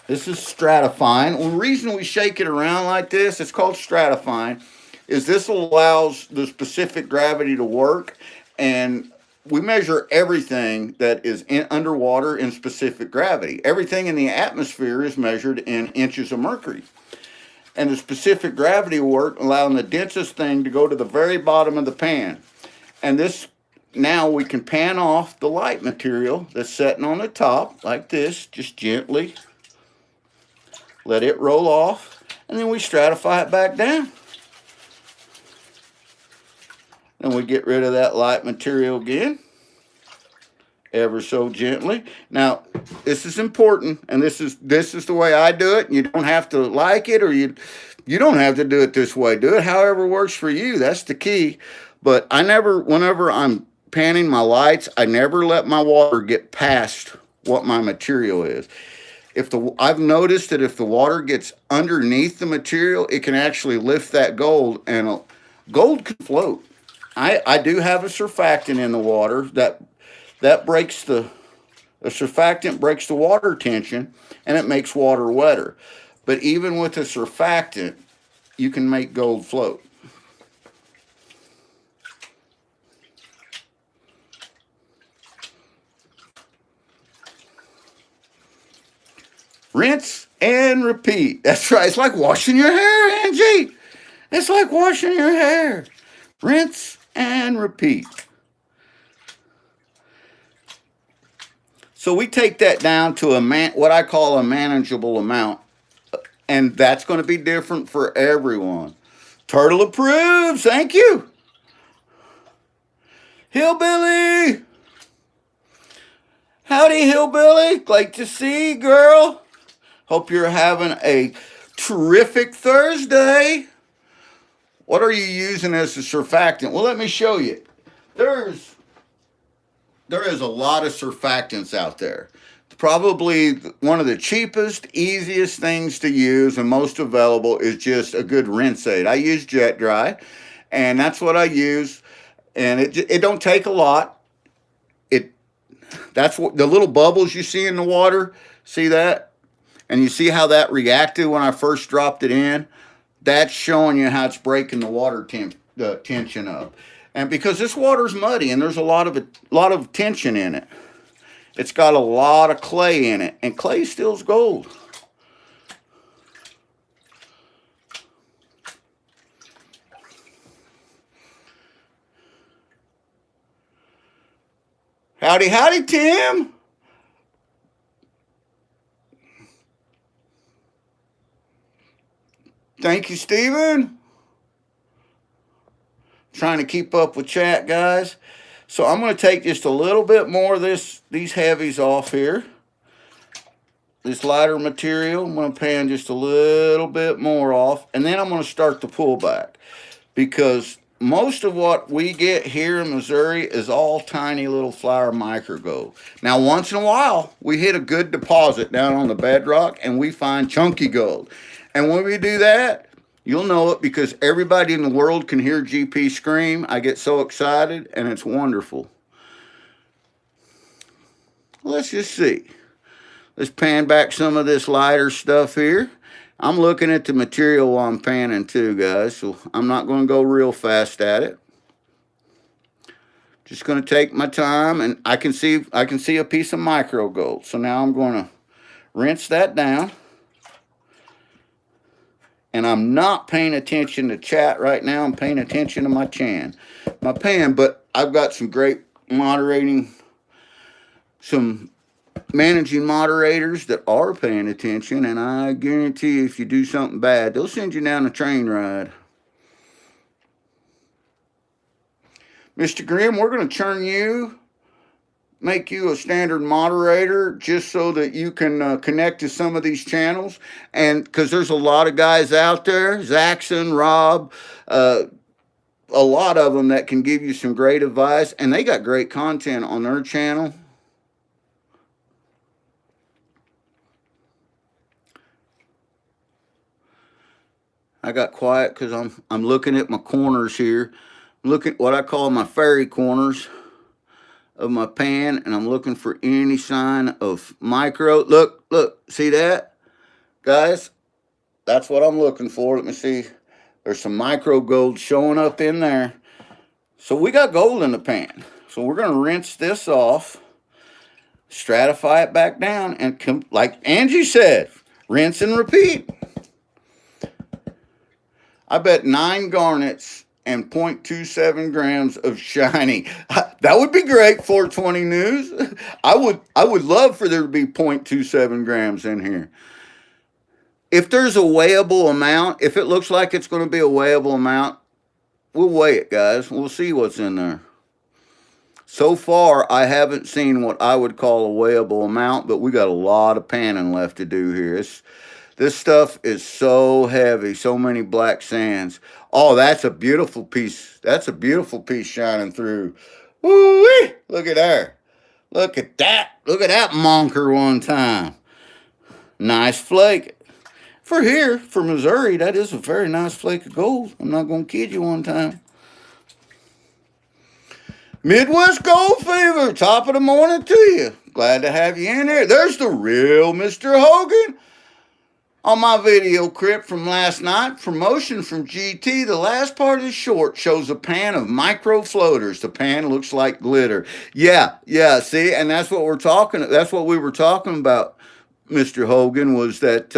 This is stratifying. Well, the reason we shake it around like this, it's called stratifying, is this allows the specific gravity to work, and we measure everything that is underwater in specific gravity. Everything in the atmosphere is measured in inches of mercury. And the specific gravity work, allowing the densest thing to go to the very bottom of the pan. And this, now we can pan off the light material that's sitting on the top like this, just gently. Let it roll off, and then we stratify it back down. Then we get rid of that light material again, ever so gently. Now, this is important, and this is the way I do it. You don't have to like it, or you don't have to do it this way. Do it however works for you. That's the key. But whenever I'm panning my lights, I never let my water get past what my material is. I've noticed that if the water gets underneath the material, it can actually lift that gold, and gold can float. I do have a surfactant in the water that breaks the surfactant breaks the water tension, and it makes water wetter. But even with a surfactant, you can make gold float. Rinse and repeat. That's right. It's like washing your hair, Angie. It's like washing your hair. Rinse and repeat. So we take that down to what I call a manageable amount. And that's going to be different for everyone. Turtle approves. Thank you. Hillbilly. Howdy, Hillbilly. Great to see you, girl. Hope you're having a terrific Thursday. What are you using as a surfactant? Well, let me show you. There is a lot of surfactants out there. Probably one of the cheapest, easiest things to use and most available is just a good rinse aid. I use Jet Dry, and that's what I use. And it don't take a lot. That's what the little bubbles you see in the water. See that? And you see how that reacted when I first dropped it in? That's showing you how it's breaking the water tension up. And because this water's muddy and there's a lot of tension in it. It's got a lot of clay in it, and clay steals gold. Howdy, howdy, Tim. Thank you, Stephen. Trying to keep up with chat, guys. So I'm going to take just a little bit more of these heavies off here. This lighter material, I'm going to pan just a little bit more off. And then I'm going to start the pullback. Because most of what we get here in Missouri is all tiny little flour micro gold. Now, once in a while, we hit a good deposit down on the bedrock and we find chunky gold. And when we do that, You'll know it because everybody in the world can hear GP scream. I get so excited, and it's wonderful. Let's just see. Let's pan back some of this lighter stuff here. I'm looking at the material while I'm panning too, guys, so I'm not going to go real fast at it. Just going to take my time, and I can see a piece of micro gold. So now I'm going to rinse that down. And I'm not paying attention to chat right now. I'm paying attention to my pan. But I've got some great managing moderators that are paying attention, and I guarantee you, if you do something bad, they'll send you down a train ride. Mr. Grimm, we're going to turn you, make you a standard moderator just so that you can connect to some of these channels. And because there's a lot of guys out there, Zaxxon, Rob, a lot of them that can give you some great advice, and they got great content on their channel. I got quiet because I'm looking at my corners here. Look at what I call my fairy corners of my pan, and I'm looking for any sign of micro. Look, see that? Guys, that's what I'm looking for. Let me see. There's some micro gold showing up in there. So we got gold in the pan. So we're going to rinse this off, stratify it back down, and like Angie said, rinse and repeat. I bet 9 garnets and 0.27 grams of shiny. That would be great, 420 News. I would love for there to be 0.27 grams in here. If there's a weighable amount, if it looks like it's going to be a weighable amount, we'll weigh it, guys. We'll see what's in there. So far, I haven't seen what I would call a weighable amount, but we got a lot of panning left to do here. This stuff is so heavy, so many black sands. Oh, that's a beautiful piece. That's a beautiful piece shining through. Woo-wee! Look at there. Look at that. Look at that monker one time. Nice flake. For here, for Missouri, that is a very nice flake of gold. I'm not going to kid you one time. Midwest Gold Fever, top of the morning to you. Glad to have you in there. There's the real Mr. Hogan. On my video clip from last night, promotion from GT, the last part of the short shows a pan of micro floaters. The pan looks like glitter. Yeah, see, and that's what we were talking about, Mr. Hogan, was that,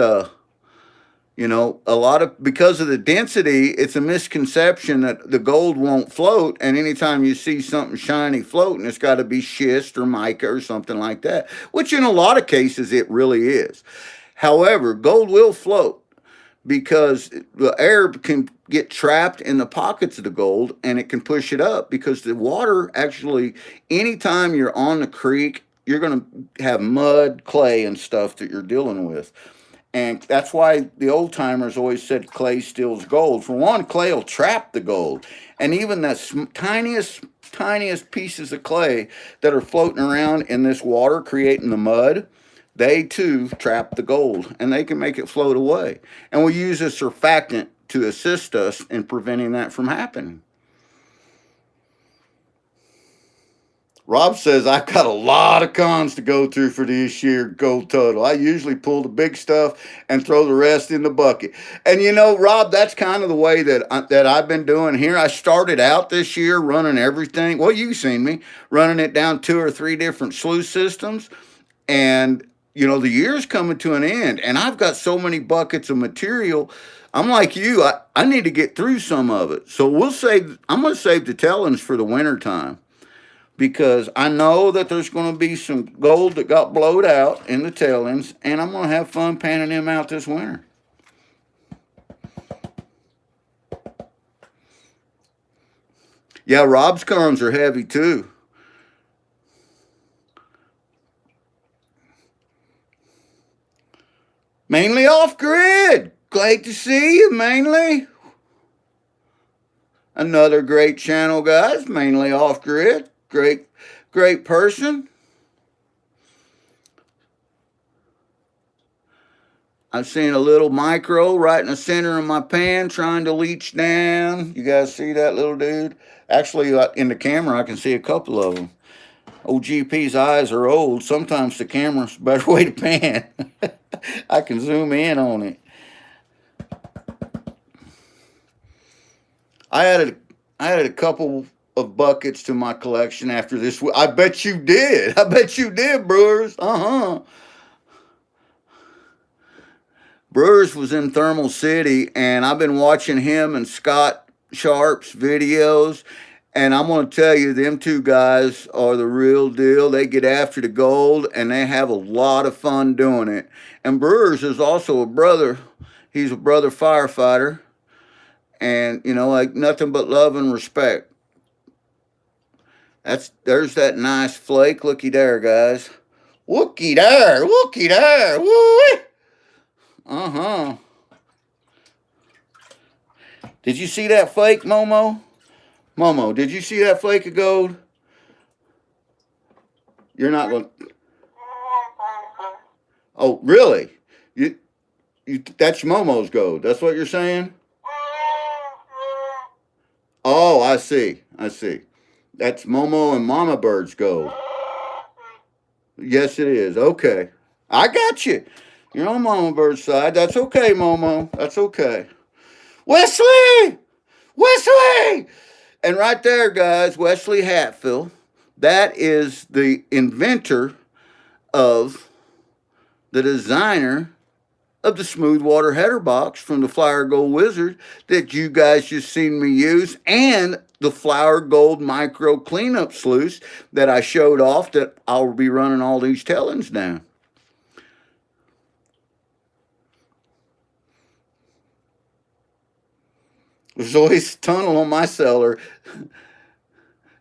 because of the density, it's a misconception that the gold won't float, and anytime you see something shiny floating, it's got to be schist or mica or something like that, which in a lot of cases it really is. However, gold will float because the air can get trapped in the pockets of the gold and it can push it up because the water actually, anytime you're on the creek, you're going to have mud, clay, and stuff that you're dealing with. And that's why the old timers always said clay steals gold. For one, clay will trap the gold. And even the tiniest pieces of clay that are floating around in this water creating the mud, they too trap the gold and they can make it float away. And we use a surfactant to assist us in preventing that from happening. Rob says, I've got a lot of cons to go through for this year gold total. I usually pull the big stuff and throw the rest in the bucket. And Rob, that's kind of the way that I've been doing here. I started out this year running everything. Well, you've seen me running it down 2 or 3 different sluice systems. And, the year's coming to an end. And I've got so many buckets of material. I'm like you. I need to get through some of it. So I'm going to save the tailings for the winter time. Because I know that there's going to be some gold that got blowed out in the tailings, and I'm going to have fun panning them out this winter. Yeah, Rob's cons are heavy too. Mainly off-grid. Great to see you, Mainly. Another great channel, guys. Mainly off-grid. Great person. I'm seeing a little micro right in the center of my pan trying to leach down. You guys see that little dude? Actually, in the camera, I can see a couple of them. OGP's eyes are old. Sometimes the camera's a better way to pan. I can zoom in on it. I added a couple of buckets to my collection after this. I bet you did. I bet you did, Brewers. Brewers was in Thermal City, and I've been watching him and Scott Sharp's videos. And I'm going to tell you, them two guys are the real deal. They get after the gold, and they have a lot of fun doing it. And Brewers is also a brother. He's a brother firefighter. And, you know, like nothing but love and respect. There's that nice flake. Looky there, guys. Wookie there. Wookie there. Woo! Uh-huh. Did you see that flake, Momo? Momo, did you see that flake of gold? You're not going to... Oh, really? You, that's Momo's gold. That's what you're saying? Oh, I see. I see. That's Momo and Mama Bird's gold. Yes, it is. Okay. I got you. You're on Mama Bird's side. That's okay, Momo. That's okay. Wesley! Wesley! And right there, guys, Wesley Hatfield. That is the inventor of the designer of the smooth water header box from the Flower Gold Wizard that you guys just seen me use, and the Flower Gold micro cleanup sluice that I showed off that I'll be running all these tailings down. There's always a tunnel on my cellar.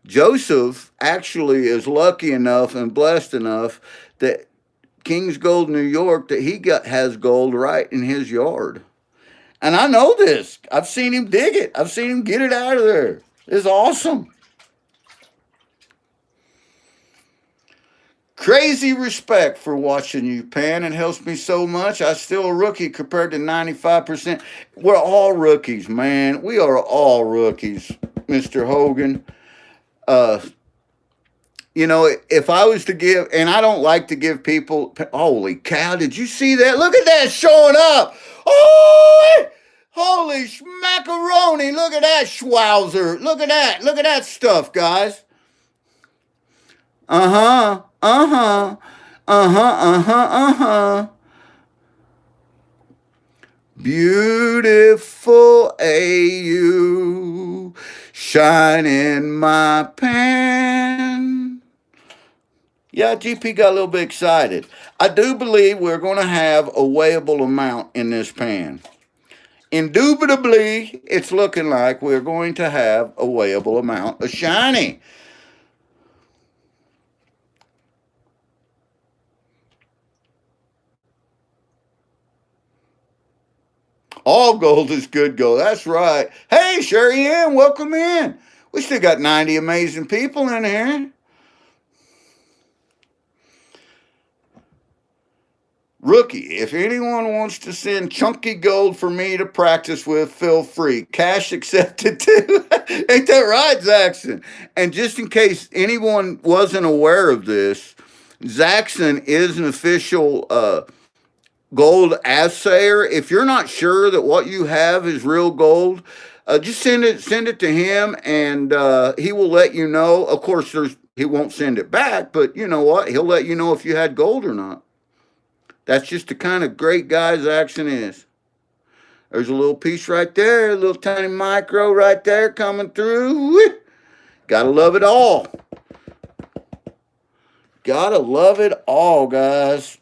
Joseph actually is lucky enough and blessed enough that King's Gold, New York, that has gold right in his yard. And I know this. I've seen him dig it. I've seen him get it out of there. It's awesome. Crazy respect for watching you pan. It helps me so much. I'm still a rookie compared to 95%. We're all rookies, man. We are all rookies, Mr. Hogan. You know, if I was to give, and I don't like to give people, holy cow, did you see that? Look at that showing up. Oh, holy macaroni. Look at that schwauzer. Look at that. Look at that stuff, guys. Uh-huh. Uh-huh. Uh-huh. Uh-huh. Uh-huh. Beautiful AU, shine in my pan. Yeah, GP got a little bit excited. I do believe we're going to have a weighable amount in this pan. Indubitably, it's looking like we're going to have a weighable amount of shiny. All gold is good gold. That's right. Hey, Sherry Ann, welcome in. We still got 90 amazing people in here. Rookie, if anyone wants to send chunky gold for me to practice with, feel free. Cash accepted too. Ain't that right, Zaxxon? And just in case anyone wasn't aware of this, Zaxxon is an official gold assayer. If you're not sure that what you have is real gold, just send it to him, and he will let you know. Of course, he won't send it back, but you know what? He'll let you know if you had gold or not. That's just the kind of great guy Zaxxon is. There's a little piece right there, a little tiny micro right there coming through. Gotta love it all. Gotta love it all, guys.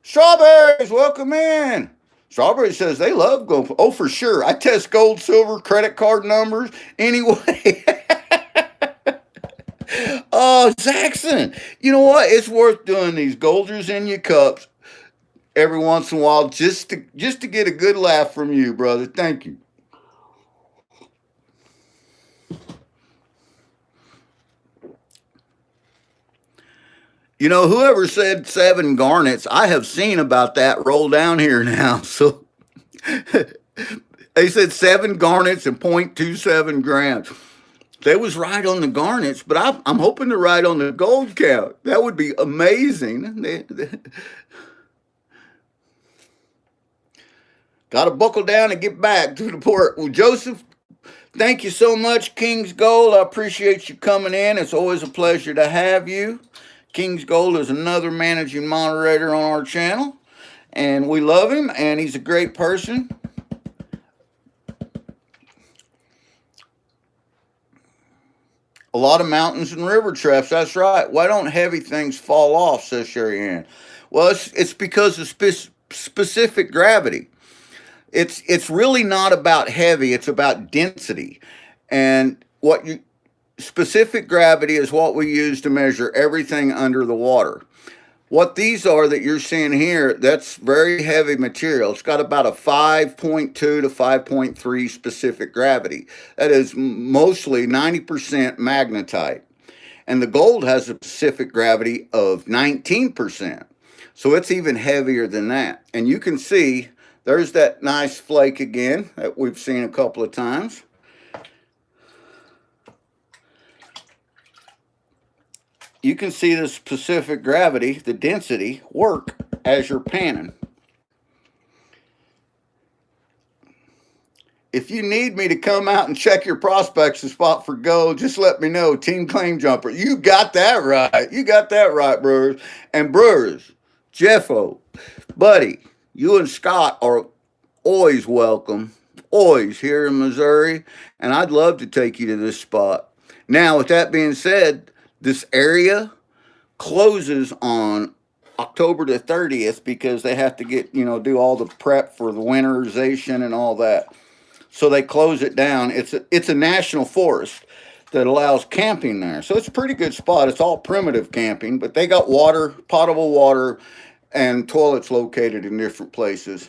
Strawberries, welcome in. Strawberry says they love gold. Oh, for sure. I test gold, silver, credit card numbers anyway. Oh, Zaxxon, you know what? It's worth doing these Goldgers in your cups every once in a while just to get a good laugh from you, brother. Thank you. You know, whoever said 7 garnets, I have seen about that roll down here now. So they said 7 garnets and 0.27 grams. They was right on the garnets, but I'm hoping to right on the gold count. That would be amazing. Got to buckle down and get back to the port. Well, Joseph, thank you so much, King's Gold. I appreciate you coming in. It's always a pleasure to have you. King's Gold is another managing moderator on our channel, and we love him, and he's a great person. A lot of mountains and river traps. That's right. Why don't heavy things fall off, says Sherry Ann. Well, it's because of specific gravity. It's really not about heavy. It's about density, and what you specific gravity is what we use to measure everything under the water. What these are that you're seeing here, that's very heavy material. It's got about a 5.2 to 5.3 specific gravity. That is mostly 90% magnetite. And the gold has a specific gravity of 19%. So it's even heavier than that. And you can see there's that nice flake again that we've seen a couple of times. You can see the specific gravity, the density, work as you're panning. If you need me to come out and check your prospects spot for gold, just let me know. Team Claim Jumper. You got that right. You got that right, brewers. And brewers, Jeffo, buddy, you and Scott are always welcome, always here in Missouri. And I'd love to take you to this spot. Now, with that being said, this area closes on October the 30th because they have to get, do all the prep for the winterization and all that. So they close it down. It's a national forest that allows camping there. So it's a pretty good spot. It's all primitive camping, but they got water, potable water, and toilets located in different places.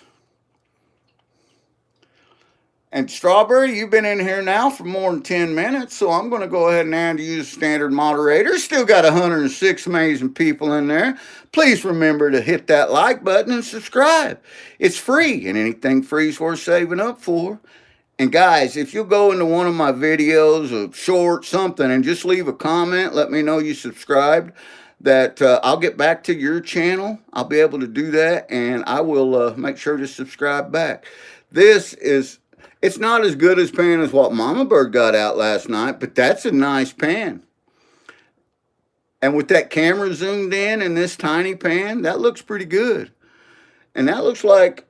And Strawberry, you've been in here now for more than 10 minutes, so I'm going to go ahead and add you as standard moderator. Still got 106 amazing people in there. Please remember to hit that like button and subscribe. It's free, and anything free is worth saving up for. And guys, if you'll go into one of my videos, a short, something, and just leave a comment, let me know you subscribed, that I'll get back to your channel. I'll be able to do that, and I will make sure to subscribe back. It's not as good as pan as what Mama Bird got out last night, but that's a nice pan. And with that camera zoomed in this tiny pan, that looks pretty good. And that looks like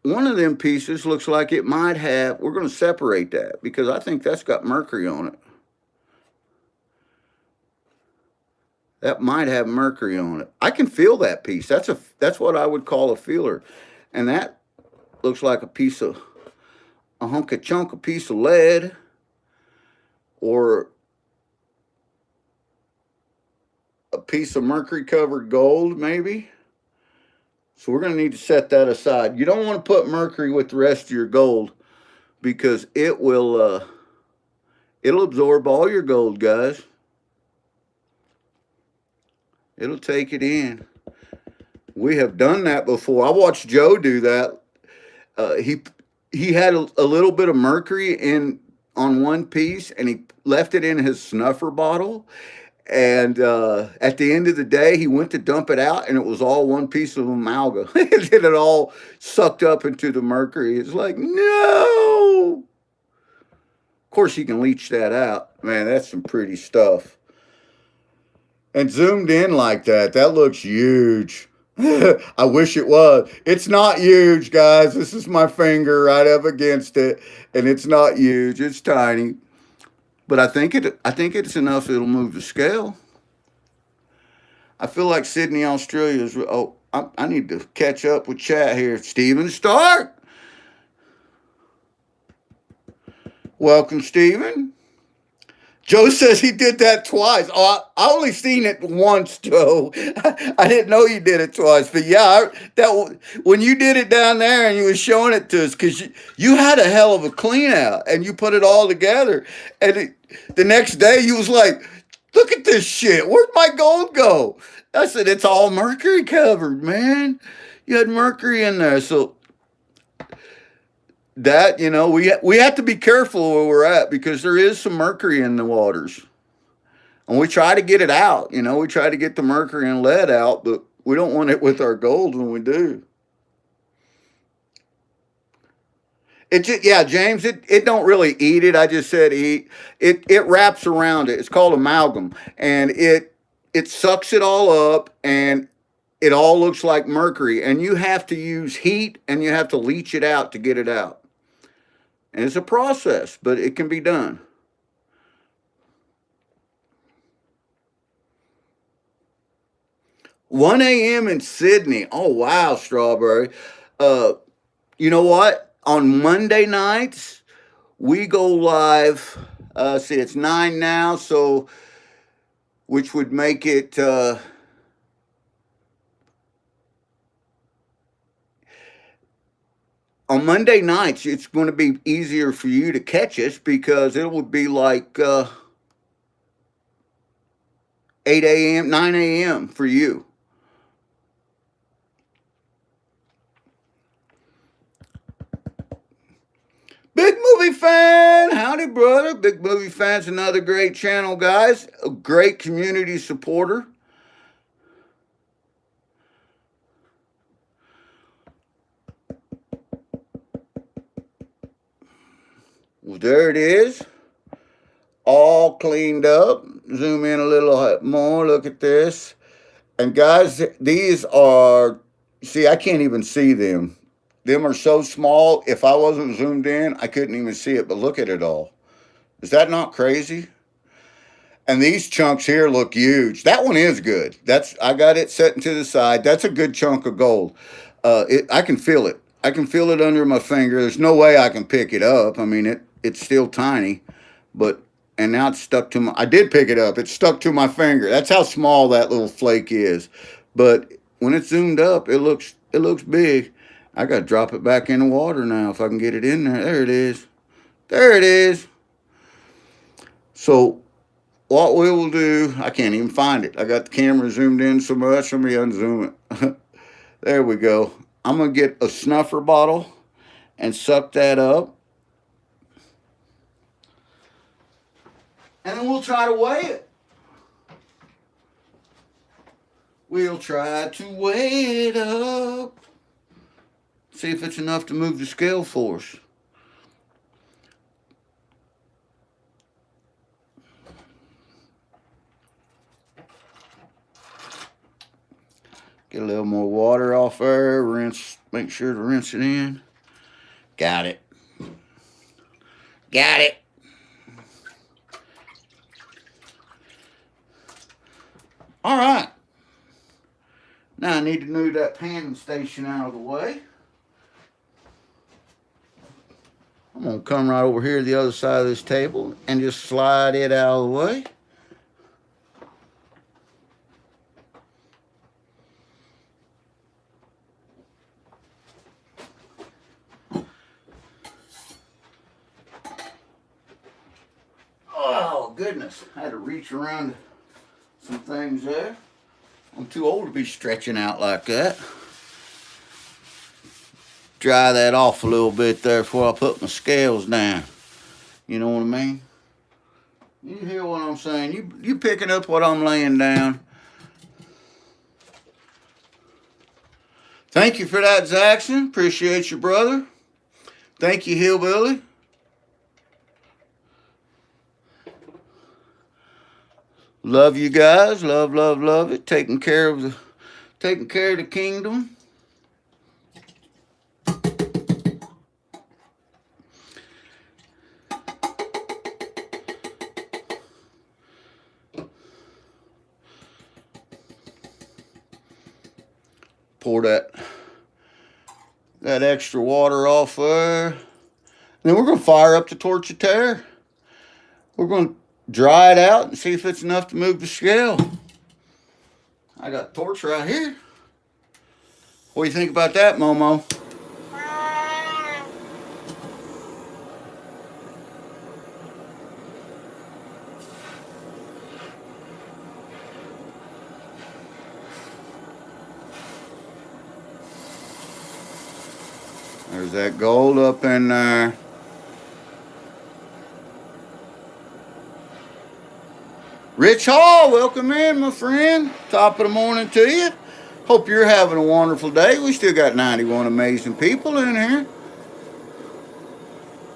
one of them pieces looks like it might have, we're going to separate that because I think that's got mercury on it. That might have mercury on it. I can feel that piece. That's what I would call a feeler. And that looks like a piece of a piece of lead, or a piece of mercury covered gold, maybe. So we're going to need to set that aside. You don't want to put mercury with the rest of your gold because it will it'll absorb all your gold, guys. It'll take it in. We have done that before. I watched Joe do that. He had a little bit of mercury on one piece, and he left it in his snuffer bottle. And at the end of the day, he went to dump it out, and it was all one piece of amalgam. It had all sucked up into the mercury. It's like, no! Of course, you can leach that out. Man, that's some pretty stuff. And zoomed in like that, that looks huge. I wish it was. It's not huge, guys. This is my finger right up against it, and it's not huge. It's tiny, but I think it's enough. It'll move the scale. I feel like Sydney, Australia is. Oh, I need to catch up with chat here. Stephen Stark, welcome, Stephen. Joe says he did that twice. Oh, I only seen it once, Joe. I didn't know you did it twice. But yeah, when you did it down there and you were showing it to us, because you had a hell of a clean out and you put it all together. And the next day you was like, Look at this shit. Where'd my gold go? I said, it's all mercury covered, man. You had mercury in there. So that, we have to be careful where we're at because there is some mercury in the waters. And we try to get it out. We try to get the mercury and lead out, but we don't want it with our gold when we do. Yeah, James, it don't really eat it. I just said eat. It wraps around it. It's called amalgam. And it sucks it all up and it all looks like mercury. And you have to use heat and you have to leach it out to get it out. And it's a process, but it can be done. One a.m. in Sydney. Oh wow, Strawberry. Uh, you know what? On Monday nights, we go live. See, it's 9 now, so which would make it on Monday nights. It's going to be easier for you to catch us because it would be like 8 a.m., 9 a.m. for you. Big Movie Fan, howdy brother. Big Movie Fan's another great channel, guys. A great community supporter. Well, there it is. All cleaned up. Zoom in a little more. Look at this. And guys, these are, see, I can't even see them. Them are so small. If I wasn't zoomed in, I couldn't even see it. But look at it all. Is that not crazy? And these chunks here look huge. That one is good. I got it setting to the side. That's a good chunk of gold. I can feel it. I can feel it under my finger. There's no way I can pick it up. I mean, it's still tiny, and now it's stuck to I did pick it up. It's stuck to my finger. That's how small that little flake is. But when it's zoomed up, it looks big. I got to drop it back in the water now if I can get it in there. There it is. There it is. So what we will do, I can't even find it. I got the camera zoomed in so much. Let me unzoom it. There we go. I'm going to get a snuffer bottle and suck that up. And then we'll try to weigh it. We'll try to weigh it up. See if it's enough to move the scale for us. Get a little more water off there. Rinse. Make sure to rinse it in. Got it. Got it. All right. Now I need to move that panning station out of the way. I'm going to come right over here to the other side of this table and just slide it out of the way. Oh, goodness. I had to reach around some things there. I'm too old to be stretching out like that. Dry that off a little bit there before I put my scales down. You know what I mean? You hear what I'm saying? You picking up what I'm laying down. Thank you for that, Zaxxon. Appreciate you, brother. Thank you, Hillbilly. Love you guys. Love, love, love it. Taking care of the kingdom. Pour that extra water off there. Then we're going to fire up the torch of terror. We're going to dry it out and see if it's enough to move the scale. I got the torch right here. What do you think about that, Momo? There's that gold up in there. Rich Hall, welcome in, my friend. Top of the morning to you. Hope you're having a wonderful day. We still got 91 amazing people in here.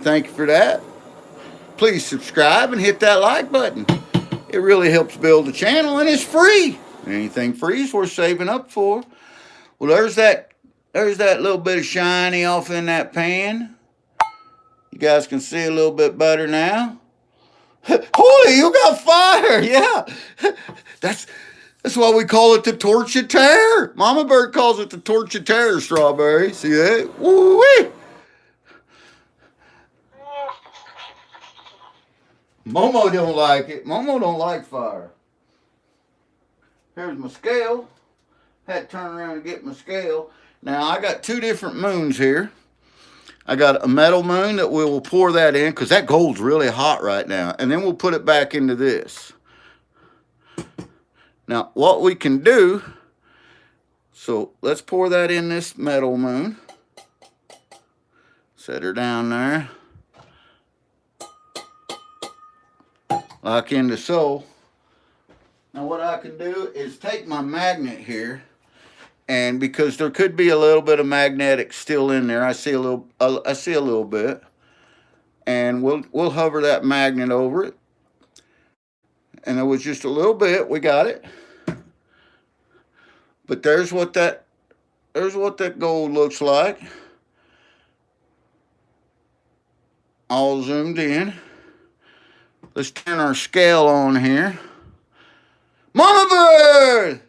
Thank you for that. Please subscribe and hit that like button. It really helps build the channel, and it's free. Anything free is worth saving up for. Well, there's that little bit of shiny off in that pan. You guys can see a little bit better now. Holy, you got fire! Yeah, that's why we call it the torch of terror. Mama Bird calls it the torch of terror, Strawberry. See that? Woo-wee! Momo don't like it. Momo don't like fire. Here's my scale. Had to turn around and get my scale. Now I got two different moons here. I got a metal moon that we will pour that in because that gold's really hot right now. And then we'll put it back into this. Now, what we can do, so let's pour that in this metal moon. Set her down there. Like into so. Now, what I can do is take my magnet here. And because there could be a little bit of magnetic still in there, I see a little bit, and we'll hover that magnet over it. And there was just a little bit. We got it. But there's what that gold looks like, all zoomed in. Let's turn our scale on here. Mama Bird!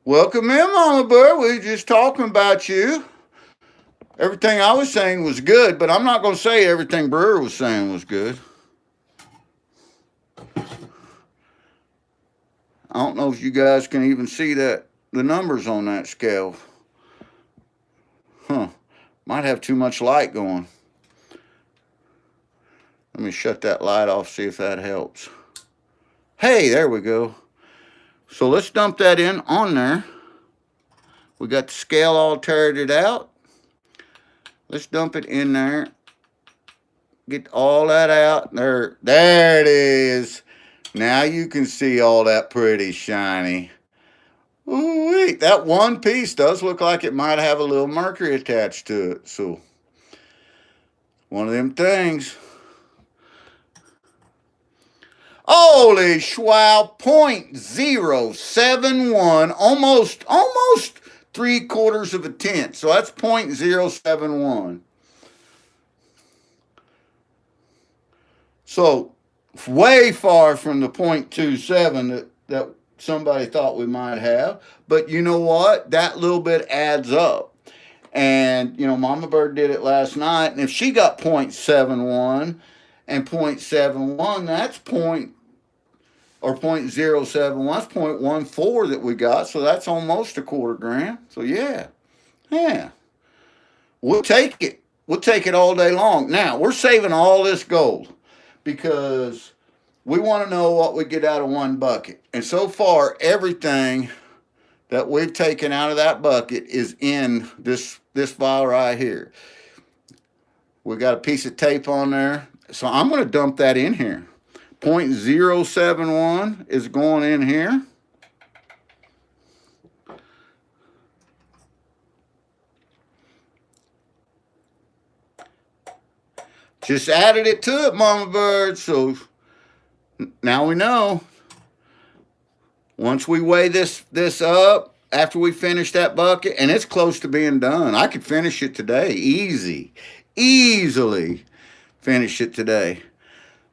Welcome in, Mama Bird. We were just talking about you. Everything I was saying was good, but I'm not going to say everything Brewer was saying was good. I don't know if you guys can even see the numbers on that scale. Might have too much light going. Let me shut that light off, see if that helps. Hey, there we go. So let's dump that in on there. We got the scale all turreted out. Let's dump it in there. Get all that out. There it is. Now you can see all that pretty shiny. Ooh, wait, that one piece does look like it might have a little mercury attached to it. So, one of them things. Holy schwow, 0.071, almost 3/4 of a tenth. So that's 0.071. So way far from the 0.27 that somebody thought we might have. But you know what? That little bit adds up. And, Mama Bird did it last night. And if she got 0.71 and 0.71, that's 0.071, that's 0.14 that we got. So that's almost 1/4 gram. So yeah. We'll take it. We'll take it all day long. Now, we're saving all this gold because we want to know what we get out of one bucket. And so far, everything that we've taken out of that bucket is in this vial right here. We got a piece of tape on there. So I'm going to dump that in here. 0.071 is going in here. Just added it to it, Mama Bird. So now we know. Once we weigh this up, after we finish that bucket, and it's close to being done. I could finish it today. Easily finish it today.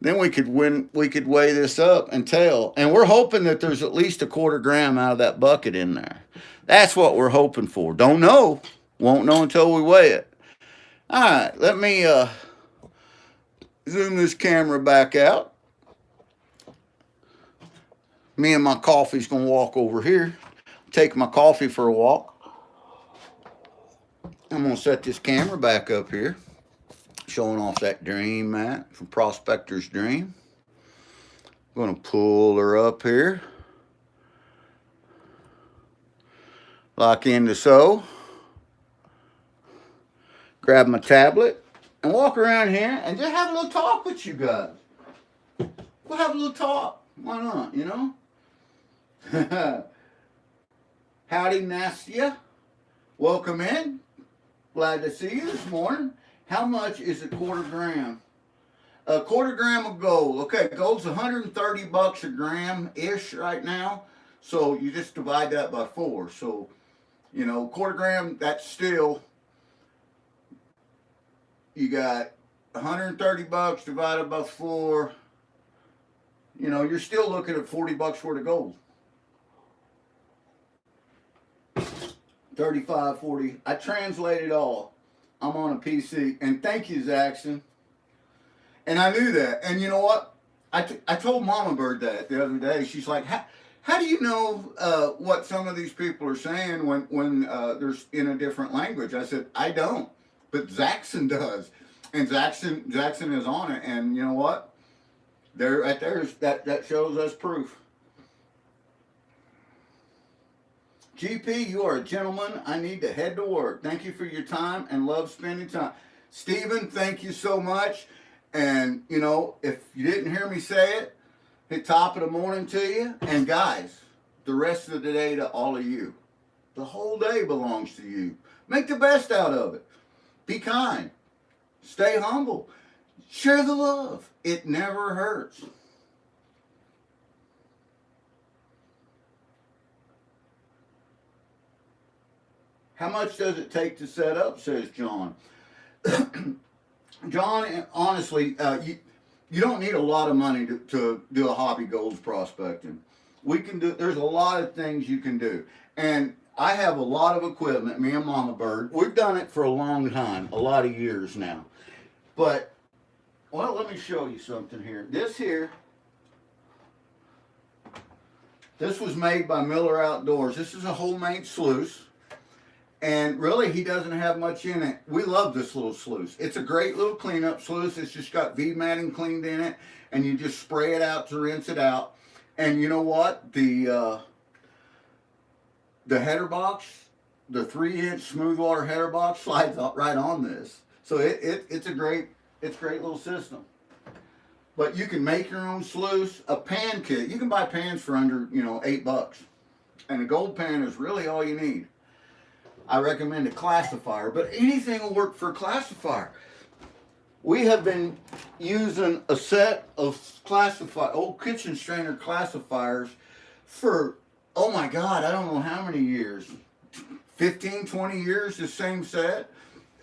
Then we could weigh this up and tell. And we're hoping that there's at least 1/4 gram out of that bucket in there. That's what we're hoping for. Don't know. Won't know until we weigh it. All right, let me zoom this camera back out. Me and my coffee's going to walk over here. Take my coffee for a walk. I'm going to set this camera back up here. Showing off that dream mat from Prospector's Dream. I'm going to pull her up here. Lock into so. grab my tablet, and walk around here and just have a little talk with you guys. We'll have a little talk. Why not, you know? Howdy, Nastia. Welcome in. Glad to see you this morning. How much is a quarter gram? A quarter gram of gold. Okay, gold's 130 bucks a gram-ish right now. So you just divide that by 4. So, you know, quarter gram, that's still, you got 130 bucks divided by 4. You know, you're still looking at 40 bucks worth of gold. 35, 40. I translate it all. I'm on a PC. And thank you, Zaxxon. And I knew that. And you know what? I told Mama Bird that the other day. She's like, how do you know what some of these people are saying when there's in a different language? I said, I don't. But Zaxxon does. And Zaxxon is on it. And you know what? There, right there, that shows us proof. GP, you are a gentleman. I need to head to work. Thank you for your time and love spending time. Stephen, thank you so much. And, you know, if you didn't hear me say it, hit top of the morning to you. And guys, the rest of the day to all of you. The whole day belongs to you. Make the best out of it. Be kind. Stay humble. Share the love. It never hurts. How much does it take to set up, says John. John, honestly, you don't need a lot of money to do a hobby gold prospecting. There's a lot of things you can do. And I have a lot of equipment, me and Mama Bird. We've done it for a long time, a lot of years now. But, well, let me show you something here. This was made by Miller Outdoors. This is a homemade sluice. And really, he doesn't have much in it. We love this little sluice. It's a great little cleanup sluice. It's just got V-matting cleaned in it. And you just spray it out to rinse it out. And you know what? The header box, the 3-inch smooth water header box slides right on this. So it's a great little system. But you can make your own sluice. A pan kit. You can buy pans for under, $8. And a gold pan is really all you need. I recommend a classifier, but anything will work for a classifier. We have been using a set of old kitchen strainer classifiers for, oh my God, I don't know how many years. 15, 20 years, the same set.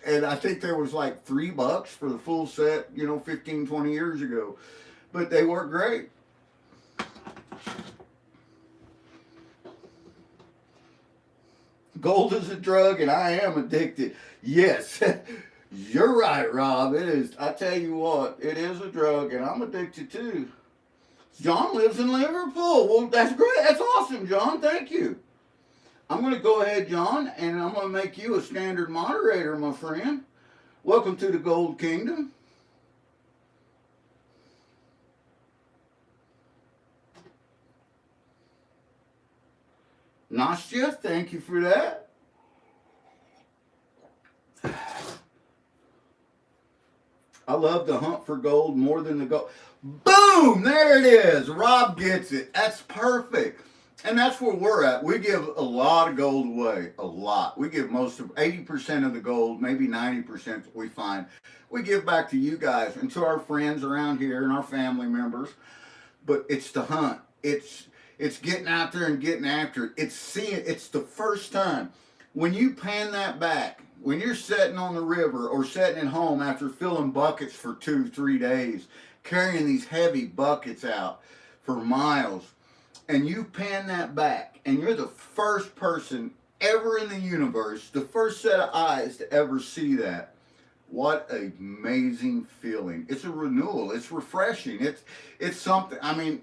And I think there was like $3 for the full set, 15, 20 years ago. But they work great. Gold is a drug and I am addicted. Yes, you're right, Rob. It is. I tell you what, it is a drug and I'm addicted too. John lives in Liverpool. Well, that's great. That's awesome, John. Thank you. I'm going to go ahead, John, and I'm going to make you a standard moderator, my friend. Welcome to the Gold Kingdom. Nastya, thank you for that. I love to hunt for gold more than the gold. Boom! There it is. Rob gets it. That's perfect. And that's where we're at. We give a lot of gold away. A lot. We give 80% of the gold, maybe 90% that we find. We give back to you guys and to our friends around here and our family members. But it's the hunt. It's getting out there and getting after it. It's the first time. When you pan that back, when you're sitting on the river or sitting at home after filling buckets for 2-3 days, carrying these heavy buckets out for miles, and you pan that back, and you're the first person ever in the universe, the first set of eyes to ever see that. What an amazing feeling. It's a renewal. It's refreshing. It's something,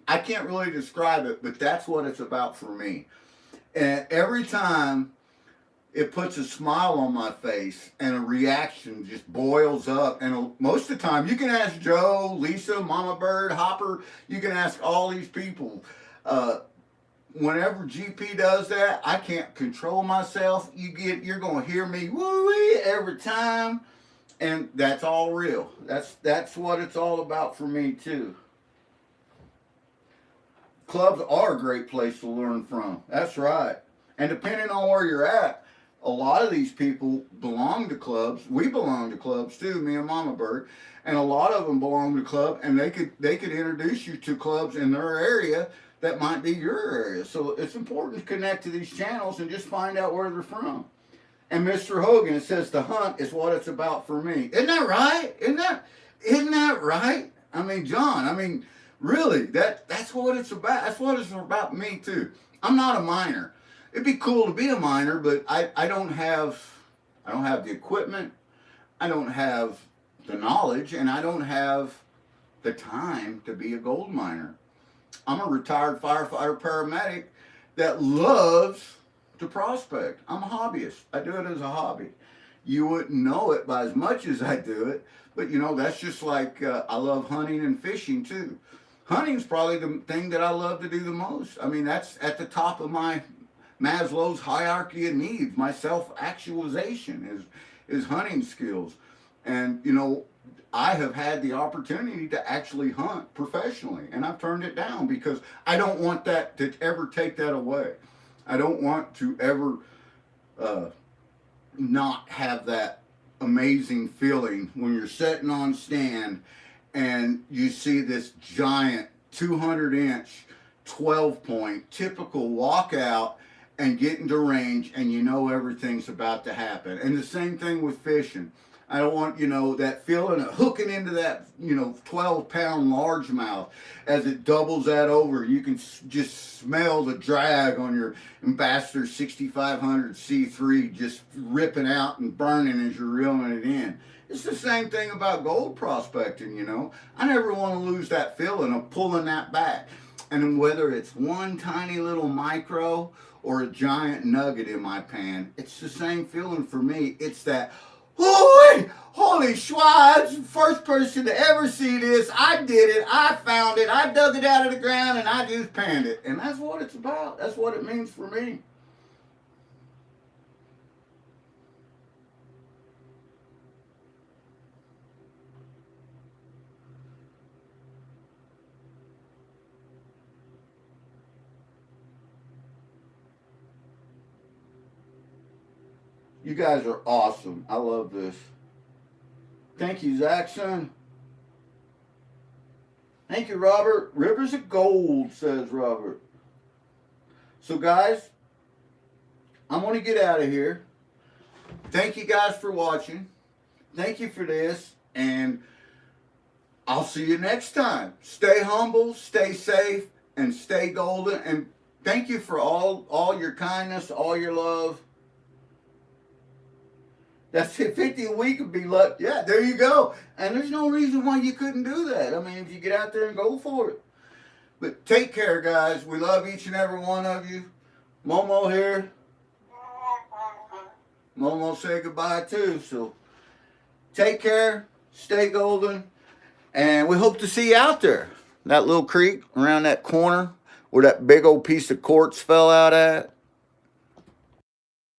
I can't really describe it, but that's what it's about for me. And every time it puts a smile on my face and a reaction just boils up. And most of the time, you can ask Joe, Lisa, Mama Bird, Hopper, you can ask all these people. Whenever GP does that, I can't control myself. You're going to hear me woo-wee every time. And that's all real. That's what it's all about for me too. Clubs are a great place to learn from. That's right. And depending on where you're at, a lot of these people belong to clubs. We belong to clubs too, me and Mama Bird. And a lot of them belong to club, and they could introduce you to clubs in their area that might be your area. So it's important to connect to these channels and just find out where they're from. And Mr. Hogan, it says the hunt is what it's about for me. Isn't that right? Isn't that right? I mean, John, really, that's what it's about. That's what it's about me too. I'm not a miner. It'd be cool to be a miner, but I don't have the equipment, I don't have the knowledge, and I don't have the time to be a gold miner. I'm a retired firefighter paramedic that loves to prospect. I'm a hobbyist. I do it as a hobby. You wouldn't know it by as much as I do it, but that's just like I love hunting and fishing too. Hunting's probably the thing that I love to do the most. That's at the top of my Maslow's hierarchy of needs. My self-actualization is hunting skills. And, I have had the opportunity to actually hunt professionally, and I've turned it down because I don't want that to ever take that away. I don't want to ever not have that amazing feeling when you're sitting on stand and you see this giant 200-inch 12-point typical walkout and get into range, and everything's about to happen. And the same thing with fishing. I don't want, that feeling of hooking into that, 12-pound largemouth as it doubles that over. You can just smell the drag on your Ambassador 6500 C3 just ripping out and burning as you're reeling it in. It's the same thing about gold prospecting, I never want to lose that feeling of pulling that back. And whether it's one tiny little micro or a giant nugget in my pan, it's the same feeling for me. It's that, holy schwaz, first person to ever see this. I did it. I found it. I dug it out of the ground and I just panned it. And that's what it's about. That's what it means for me. You guys are awesome. I love this. Thank you, Zaxxon. Thank you, Robert. Rivers of gold, says Robert. So, guys, I'm going to get out of here. Thank you guys for watching. Thank you for this. And I'll see you next time. Stay humble, stay safe, and stay golden. And thank you for all your kindness, all your love. That's it. 50 a week would be like, yeah, there you go. And there's no reason why you couldn't do that. If you get out there and go for it. But take care, guys. We love each and every one of you. Momo here. Momo say goodbye too. So take care. Stay golden. And we hope to see you out there. That little creek around that corner where that big old piece of quartz fell out at.